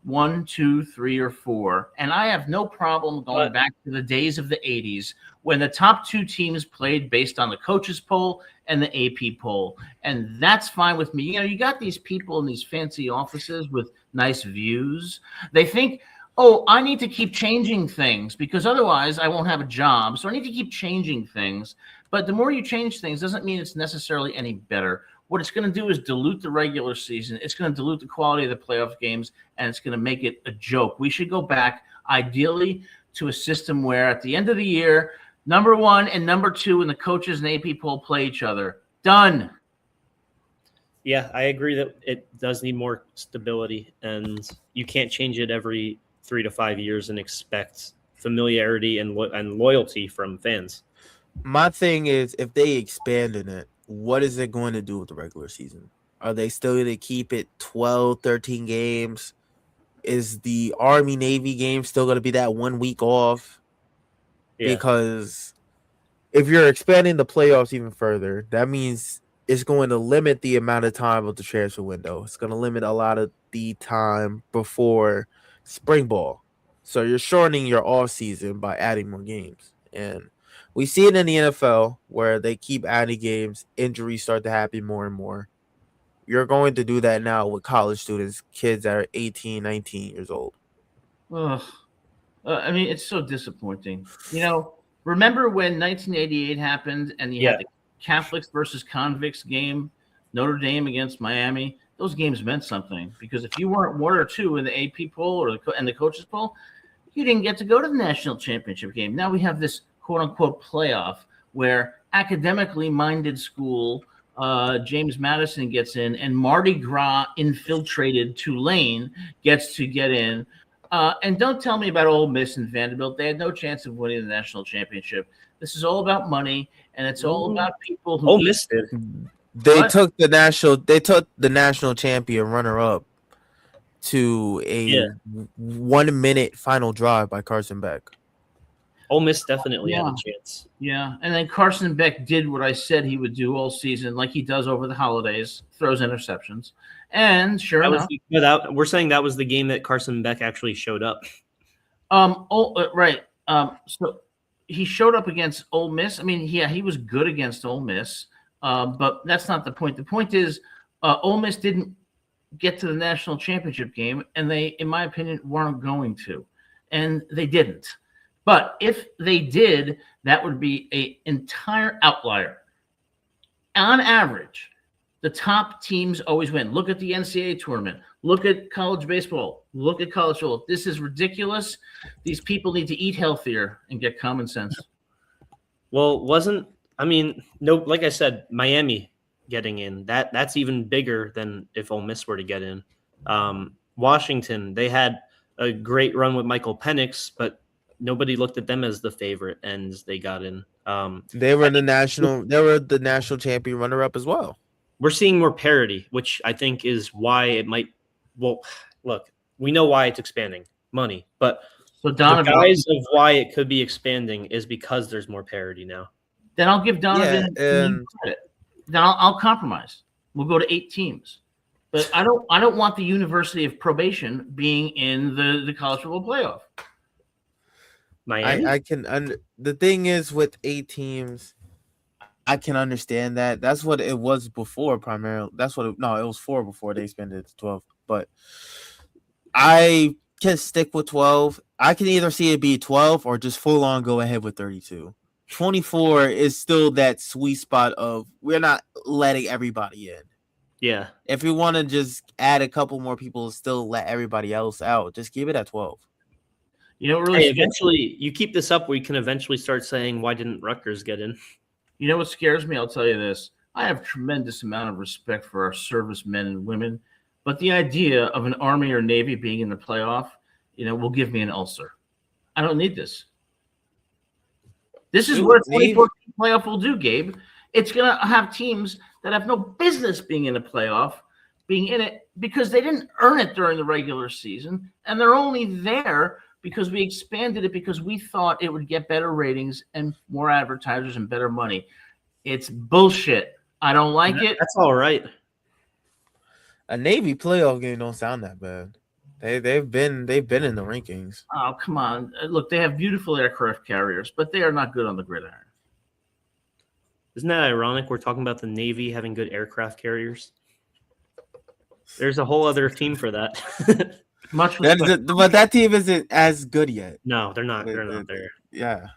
1, 2, 3, or 4. And I have no problem going back to the days of the 80s when the top 2 teams played based on the coaches poll and the AP poll. And that's fine with me. You got these people in these fancy offices with nice views. They think, oh, I need to keep changing things because otherwise I won't have a job. So I need to keep changing things. But the more you change things doesn't mean it's necessarily any better. What it's going to do is dilute the regular season. It's going to dilute the quality of the playoff games, and it's going to make it a joke. We should go back, ideally, to a system where at the end of the year, Number 1 and number 2 in the coaches and AP poll play each other. Done. Yeah, I agree that it does need more stability, and you can't change it every 3 to 5 years and expect familiarity and loyalty from fans. My thing is, if they expand in it, what is it going to do with the regular season? Are they still going to keep it 12, 13 games? Is the Army-Navy game still going to be that 1 week off? Yeah. Because if you're expanding the playoffs even further, that means it's going to limit the amount of time of the transfer window. It's going to limit a lot of the time before spring ball. So you're shortening your off season by adding more games. And we see it in the NFL where they keep adding games, injuries start to happen more and more. You're going to do that now with college students, kids that are 18, 19 years old. Ugh. I mean, it's so disappointing. Remember when 1988 happened and you had the Catholics versus convicts game, Notre Dame against Miami? Those games meant something because if you weren't 1 or 2 in the AP poll or the coaches poll, you didn't get to go to the national championship game. Now we have this quote-unquote playoff where academically minded school James Madison gets in and Mardi Gras infiltrated Tulane gets to get in. And don't tell me about Ole Miss and Vanderbilt. They had no chance of winning the national championship. This is all about money, and it's all about people who. Ole Miss did. They took the national champion runner-up to a 1 minute final drive by Carson Beck. Ole Miss definitely had a chance. Yeah, and then Carson Beck did what I said he would do all season, like he does over the holidays, throws interceptions. And sure enough. We're saying that was the game that Carson Beck actually showed up. Right. So he showed up against Ole Miss. I mean, yeah, he was good against Ole Miss, but that's not the point. The point is Ole Miss didn't get to the national championship game, and they, in my opinion, weren't going to. And they didn't. But if they did, that would be an entire outlier. On average, the top teams always win. Look at the NCAA tournament. Look at college baseball. Look at college football. This is ridiculous. These people need to eat healthier and get common sense. Well, like I said, Miami getting in, that's even bigger than if Ole Miss were to get in. Washington, they had a great run with Michael Penix, but nobody looked at them as the favorite, and they got in. They were the national champion runner-up as well. We're seeing more parity, which I think is why it might. Well, look, we know why it's expanding, money, but so Donovan, the guise of why it could be expanding is because there's more parity now. Then I'll give Donovan credit. Then I'll compromise. We'll go to 8 teams, but I don't want the University of Probation being in the college football playoff. Miami? The thing is with 8 teams, I can understand that. That's what it was before primarily. It was 4 before they expanded it to 12. But I can stick with 12. I can either see it be 12 or just full on go ahead with 32. 24 is still that sweet spot of we're not letting everybody in. Yeah. If we want to just add a couple more people, still let everybody else out. Just keep it at 12. Eventually, you keep this up, we can eventually start saying, why didn't Rutgers get in? You know what scares me? I'll tell you this. I have tremendous amount of respect for our servicemen and women, but the idea of an Army or Navy being in the playoff, will give me an ulcer. I don't need this. This is what a 24 playoff will do, Gabe. It's going to have teams that have no business being in a playoff, being in it because they didn't earn it during the regular season, and they're only there because we expanded it because we thought it would get better ratings and more advertisers and better money. It's bullshit. I don't like it. That's all right. A Navy playoff game don't sound that bad. They've been in the rankings. Oh, come on. Look, they have beautiful aircraft carriers, but they are not good on the gridiron. Isn't that ironic? We're talking about the Navy having good aircraft carriers. There's a whole other team for that. But that team isn't as good yet. No, they're not. They're not there. Yeah.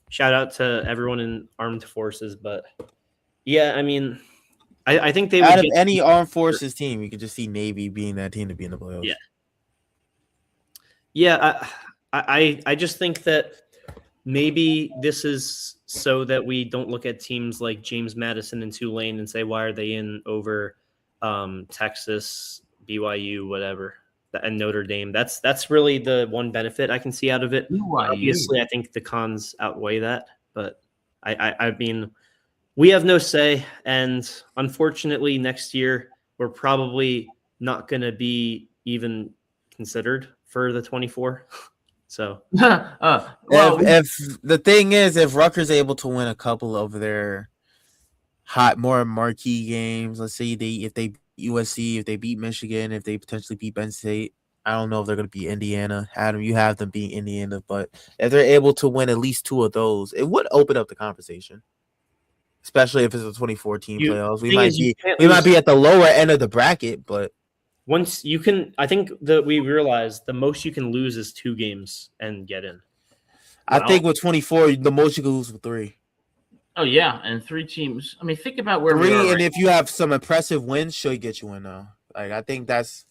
Shout out to everyone in armed forces, but yeah, I mean, I think they would out of any armed forces team, you could just see Navy being that team to be in the playoffs. Yeah. I just think that maybe this is so that we don't look at teams like James Madison and Tulane and say, why are they in over Texas, BYU, whatever, and Notre Dame? That's really the one benefit I can see out of it. BYU. Obviously, I think the cons outweigh that, but I mean, we have no say, and unfortunately, next year we're probably not going to be even considered for the 24. So, if the thing is, if Rutgers able to win a couple of their more marquee games, let's say if they beat USC, if they beat Michigan, if they potentially beat Penn State, I don't know if they're going to beat Indiana. Adam, you have them beat Indiana, but if they're able to win at least 2 of those, it would open up the conversation. Especially if it's a 2014 playoffs, we might be at the lower end of the bracket, but once you can, I think that we realize the most you can lose is 2 games and get in. I think with 24, the most you can lose with 3. Oh yeah, and 3 teams. I mean, think about where 3, we are. And if you have some impressive wins, should get you in now. Like I think that's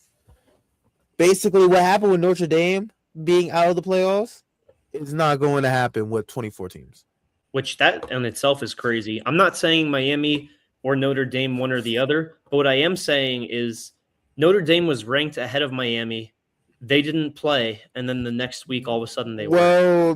basically what happened with Notre Dame being out of the playoffs. It's not going to happen with 24 teams. Which that in itself is crazy. I'm not saying Miami or Notre Dame, one or the other, but what I am saying is Notre Dame was ranked ahead of Miami. They didn't play, and then the next week, all of a sudden, they were. Well,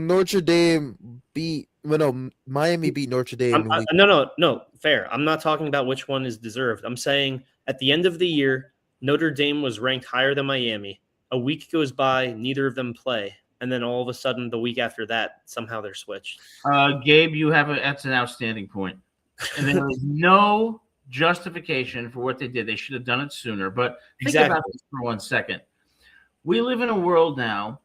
Miami beat Notre Dame. No, fair. I'm not talking about which one is deserved. I'm saying at the end of the year, Notre Dame was ranked higher than Miami. A week goes by, neither of them play. And then all of a sudden, the week after that, somehow they're switched. Gabe, that's an outstanding point. And there is no justification for what they did. They should have done it sooner. But think about this for 1 second. We live in a world now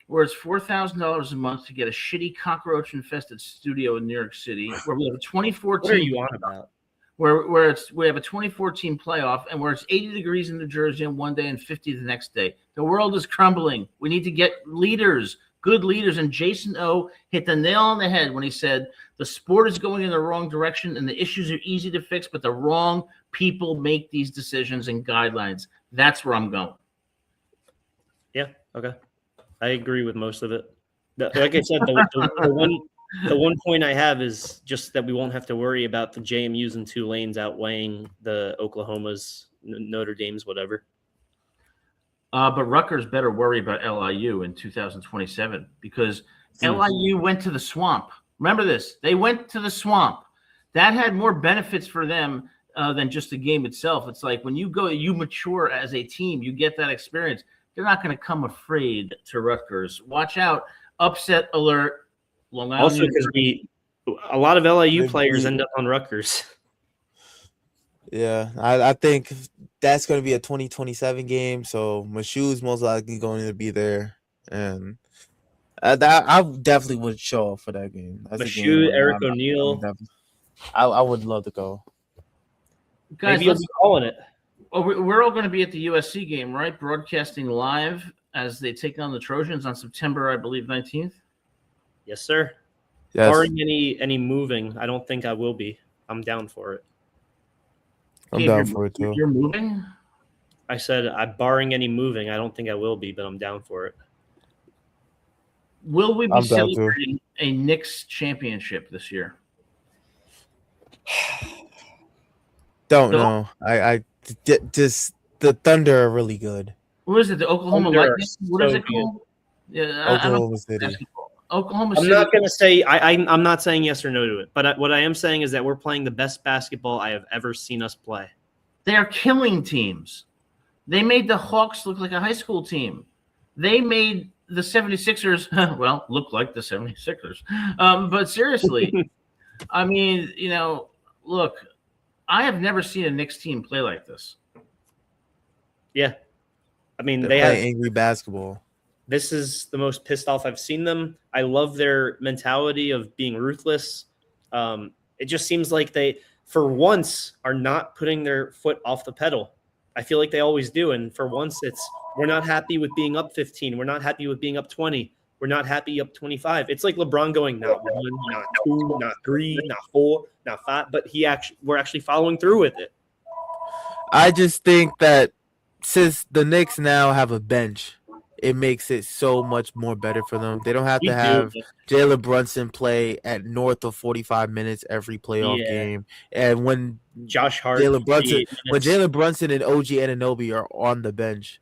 where it's $4,000 a month to get a shitty cockroach-infested studio in New York City, where we have a 2014. What are you on about? Where we have a 2014 playoff, and where it's 80 degrees in New Jersey on one day and 50 the next day. The world is crumbling. We need to get leaders, good leaders. And Jason O hit the nail on the head when he said the sport is going in the wrong direction and the issues are easy to fix, but the wrong people make these decisions and guidelines. That's where I'm going. Yeah, okay. I agree with most of it. Like I said, the one point I have is just that we won't have to worry about the JMUs and Tulanes outweighing the Oklahomas, Notre Dames, whatever. But Rutgers better worry about LIU in 2027 because LIU went to the swamp. Remember this. They went to the swamp. That had more benefits for them than just the game itself. It's like when you go, you mature as a team, you get that experience. They're not going to come afraid to Rutgers. Watch out. Upset alert. Long Island. Also, because a lot of LIU players end up on Rutgers. Yeah, I think that's going to be a 2027 game. So Mashu's most likely going to be there, and I definitely would show up for that game. Mashu, Eric O'Neill. I would love to go. Guys, maybe you'll be calling it. Well, we're all going to be at the USC game, right? Broadcasting live as they take on the Trojans on September, I believe, 19th. Yes, sir. Yes. Barring any moving, I don't think I will be. I'm down for it. I'm down for it too. You're moving? I said, barring any moving, I don't think I will be, but I'm down for it. Will we be celebrating a Knicks championship this year? Don't know. I just the Thunder are really good. What is it? The Oklahoma Lightning? What is it called? Yeah, Oklahoma City. Oklahoma City. I'm not going to say I'm not saying yes or no to it, but what I am saying is that we're playing the best basketball I have ever seen us play. They are killing teams. They made the Hawks look like a high school team. They made the 76ers, look like the 76ers. But seriously, I mean, look, I have never seen a Knicks team play like this. Yeah. I mean, they have angry basketball. This is the most pissed off I've seen them. I love their mentality of being ruthless. It just seems like they, for once, are not putting their foot off the pedal. I feel like they always do. And for once, we're not happy with being up 15. We're not happy with being up 20. We're not happy up 25. It's like LeBron going, not 1, not 2, not 3, not 4, not 5. But we're actually following through with it. I just think that since the Knicks now have a bench, it makes it so much more better for them. They don't have We to do. have Jalen Brunson play at north of 45 minutes every playoff game. And when Josh Hart, Jalen Brunson, 48 when minutes. Jalen Brunson and OG Anunoby are on the bench,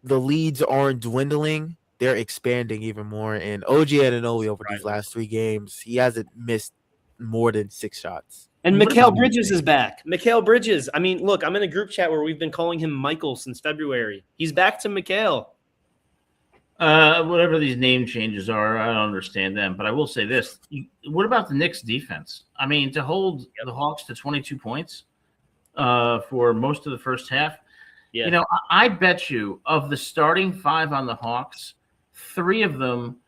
the leads aren't dwindling; they're expanding even more. And OG Anunoby over these last 3 games, he hasn't missed more than 6 shots. And Mikal Bridges is back. Mikal Bridges. I mean, look, I'm in a group chat where we've been calling him Michael since February. He's back to Mikal. Whatever these name changes are, I don't understand them. But I will say this: what about the Knicks' defense? I mean, to hold the Hawks to 22 points for most of the first half. Yeah. You know, I bet you of the starting 5 on the Hawks, 3 of them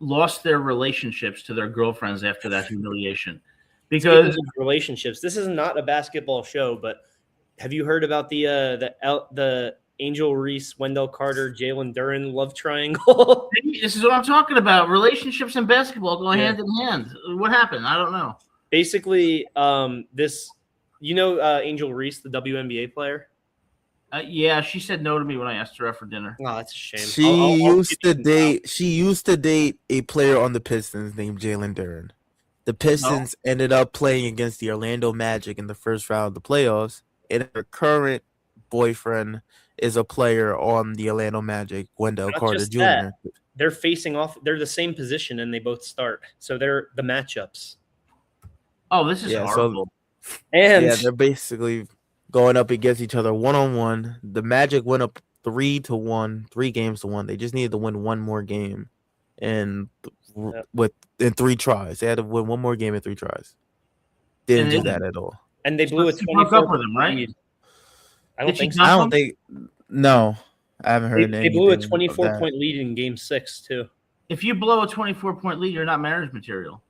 lost their relationships to their girlfriends after that humiliation. Because of relationships, this is not a basketball show, but have you heard about the Angel Reese, Wendell Carter, Jalen Duren love triangle? This is what I'm talking about. Relationships and basketball go hand in hand. What happened? I don't know. Basically, Angel Reese, the WNBA player. Yeah, she said no to me when I asked her out for dinner. Oh, that's a shame. She used to date a player on the Pistons named Jalen Duren. The Pistons ended up playing against the Orlando Magic in the first round of the playoffs, and her current boyfriend is a player on the Orlando Magic, Wendell Carter Jr. That. They're facing off. They're the same position, and they both start. So they're the matchups. Oh, this is horrible. They're basically going up against each other one-on-one. The Magic went up 3-1, 3 games to 1. They just needed to win one more game, and in 3 tries, they had to win one more game in 3 tries. Didn't do that at all. And they blew a 24 with them, right? I don't think so. I don't think. No, I haven't heard anything. They blew a 24-point lead in Game 6 too. If you blow a 24-point lead, you're not marriage material.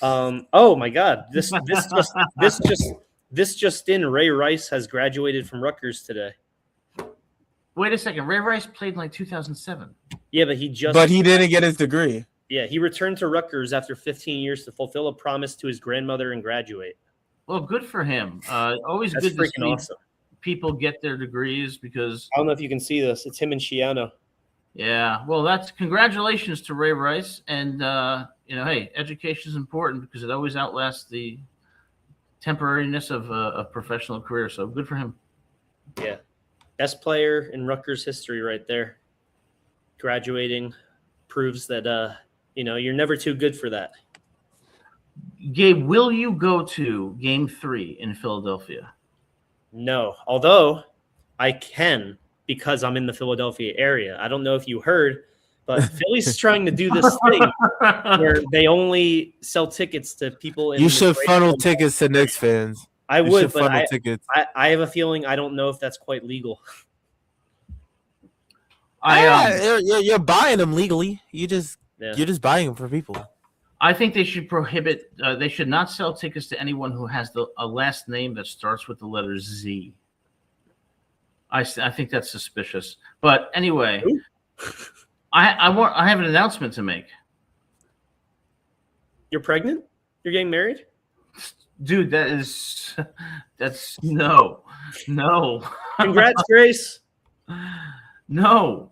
Oh my God! This just in. Ray Rice has graduated from Rutgers today. Wait a second. Ray Rice played in like 2007. Yeah, but he didn't get his degree. Yeah, he returned to Rutgers after 15 years to fulfill a promise to his grandmother and graduate. Well, good for him. Always That's good to see awesome. People get their degrees because I don't know if you can see this. It's him and Shiano. Yeah, well, that's congratulations to Ray Rice, and hey, education is important because it always outlasts the temporariness of a professional career. So good for him. Yeah. Best player in Rutgers history right there. Graduating proves that, you're never too good for that. Gabe, will you go to Game 3 in Philadelphia? No, although I can because I'm in the Philadelphia area. I don't know if you heard, but Philly's trying to do this thing where they only sell tickets to people. You should funnel tickets to Knicks fans. I would, but I have a feeling I don't know if that's quite legal. You're buying them legally. You're just buying them for people. I think they should prohibit. They should not sell tickets to anyone who has a last name that starts with the letter Z. I think that's suspicious. But anyway, I have an announcement to make. You're pregnant? You're getting married? Dude, that's no. Congrats, Grace. No,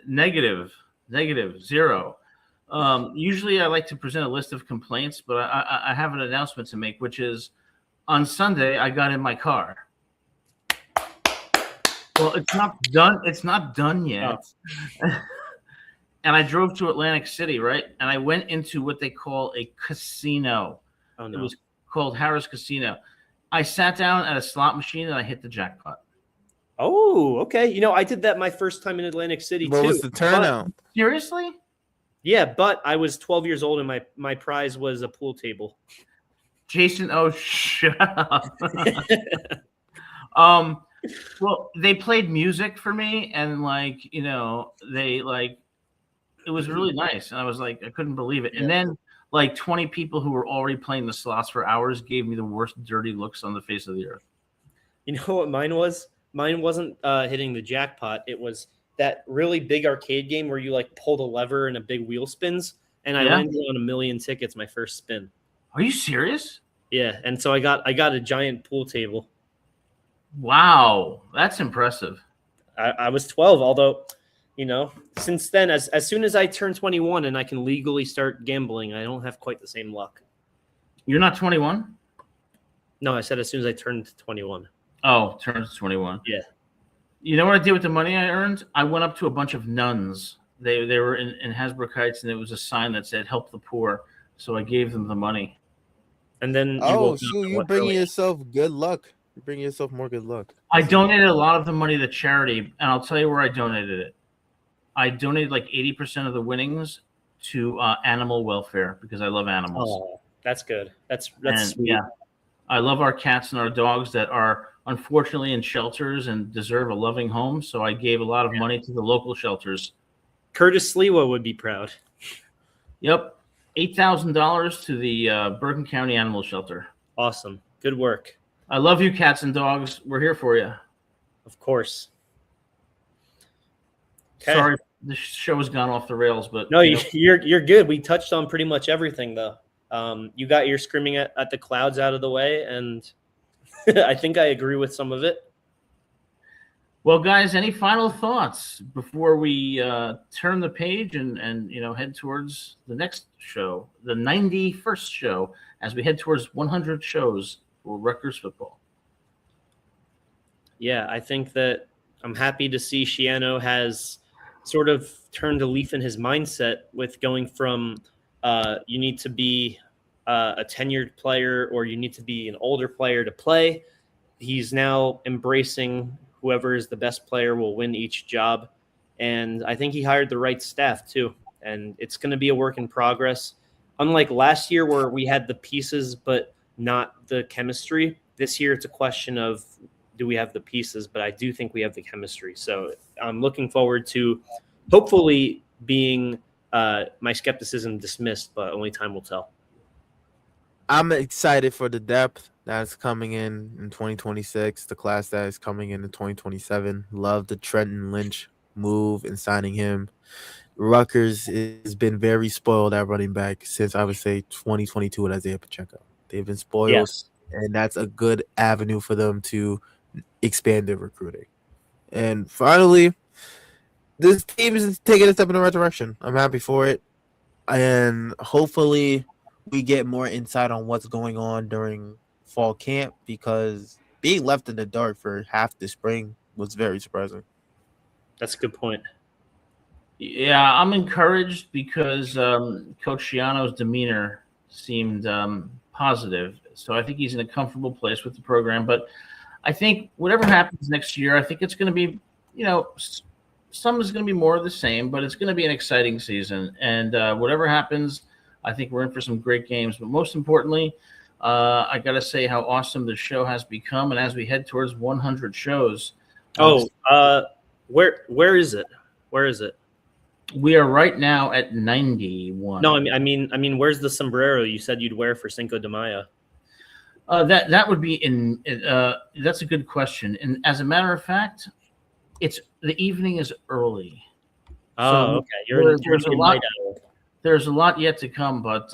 negative, 0. Usually I like to present a list of complaints, but I have an announcement to make, which is on Sunday I got in my car. Well, it's not done. It's not done yet. Oh. And I drove to Atlantic City, right? And I went into what they call a casino. Oh, no. It was called Harrah's Casino. I sat down at a slot machine and I hit the jackpot. Oh, okay. I did that my first time in Atlantic City, too. What was the turnout? Seriously? Yeah, but I was 12 years old and my prize was a pool table. Jason, shut up. Well, they played music for me and it was really nice. And I was like, I couldn't believe it. Yeah. And then 20 people who were already playing the slots for hours gave me the worst dirty looks on the face of the earth. You know what mine was? Mine wasn't hitting the jackpot. It was that really big arcade game where you pulled a lever and a big wheel spins. And I landed on 1 million tickets my first spin. Are you serious? Yeah. And so I got a giant pool table. Wow. That's impressive. I was 12, although, since then, as soon as I turn 21 and I can legally start gambling, I don't have quite the same luck. You're not 21? No, I said as soon as I turned 21. Oh, turns 21. Yeah. You know what I did with the money I earned? I went up to a bunch of nuns. They were in Hasbrook Heights, and there was a sign that said "Help the Poor." So I gave them the money. And then you're bringing yourself good luck. You're bringing yourself more good luck. I donated a lot of the money to charity, and I'll tell you where I donated it. I donated like 80% of the winnings to animal welfare because I love animals. Oh, that's good. That's sweet. Yeah, I love our cats and our dogs that are unfortunately in shelters and deserve a loving home. So I gave a lot of money to the local shelters. Curtis Sliwa would be proud. Yep. $8,000 to the Bergen County Animal Shelter. Awesome. Good work. I love you, cats and dogs. We're here for you. Of course. Okay. Sorry, the show has gone off the rails, but no, you're good. We touched on pretty much everything, though. You got your screaming at the clouds out of the way, and I think I agree with some of it. Well, guys, any final thoughts before we turn the page and head towards the next show, the 91st show, as we head towards 100 shows for Rutgers football? Yeah, I think that I'm happy to see Schiano has sort of turned a leaf in his mindset with going from you need to be a tenured player or you need to be an older player to play. He's now embracing whoever is the best player will win each job. And I think he hired the right staff too. And it's going to be a work in progress. Unlike last year where we had the pieces but not the chemistry, this year it's a question of do we have the pieces, but I do think we have the chemistry. So I'm looking forward to hopefully being my skepticism dismissed, but only time will tell. I'm excited for the depth that's coming in 2026, the class that is coming in 2027. Love the Trenton Lynch move and signing him. Rutgers has been very spoiled at running back since, I would say, 2022 with Isaiah Pacheco. They've been spoiled, yes. And that's a good avenue for them to expand their recruiting. And finally, this team is taking a step in the right direction. I'm happy for it. And hopefully we get more insight on what's going on during fall camp, because being left in the dark for half the spring was very surprising. That's a good point. Yeah, I'm encouraged because Coach Schiano's demeanor seemed positive. So I think he's in a comfortable place with the program. But I think whatever happens next year, I think it's going to be, some is going to be more of the same, but it's going to be an exciting season. And whatever happens, I think we're in for some great games. But most importantly, I got to say how awesome the show has become. And as we head towards 100 shows. Where is it? Where is it? We are right now at 91. No, I mean, where's the sombrero you said you'd wear for Cinco de Mayo? That would be in. That's a good question. And as a matter of fact, the evening is early. Oh, okay. There's a lot yet to come, but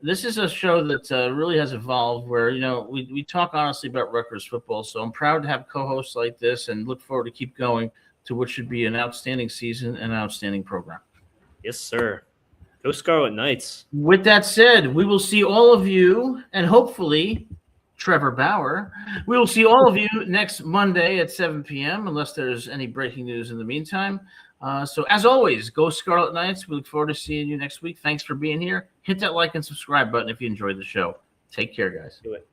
this is a show that really has evolved. Where we talk honestly about Rutgers football. So I'm proud to have co-hosts like this, and look forward to keep going to what should be an outstanding season and an outstanding program. Yes, sir. Go Scarlet Knights. With that said, we will see all of you, and hopefully Trevor Bauer. We will see all of you next Monday at 7 p.m. unless there's any breaking news in the meantime. So as always, go Scarlet Knights. We look forward to seeing you next week. Thanks for being here. Hit that like and subscribe button if you enjoyed the show. Take care, guys. Do it.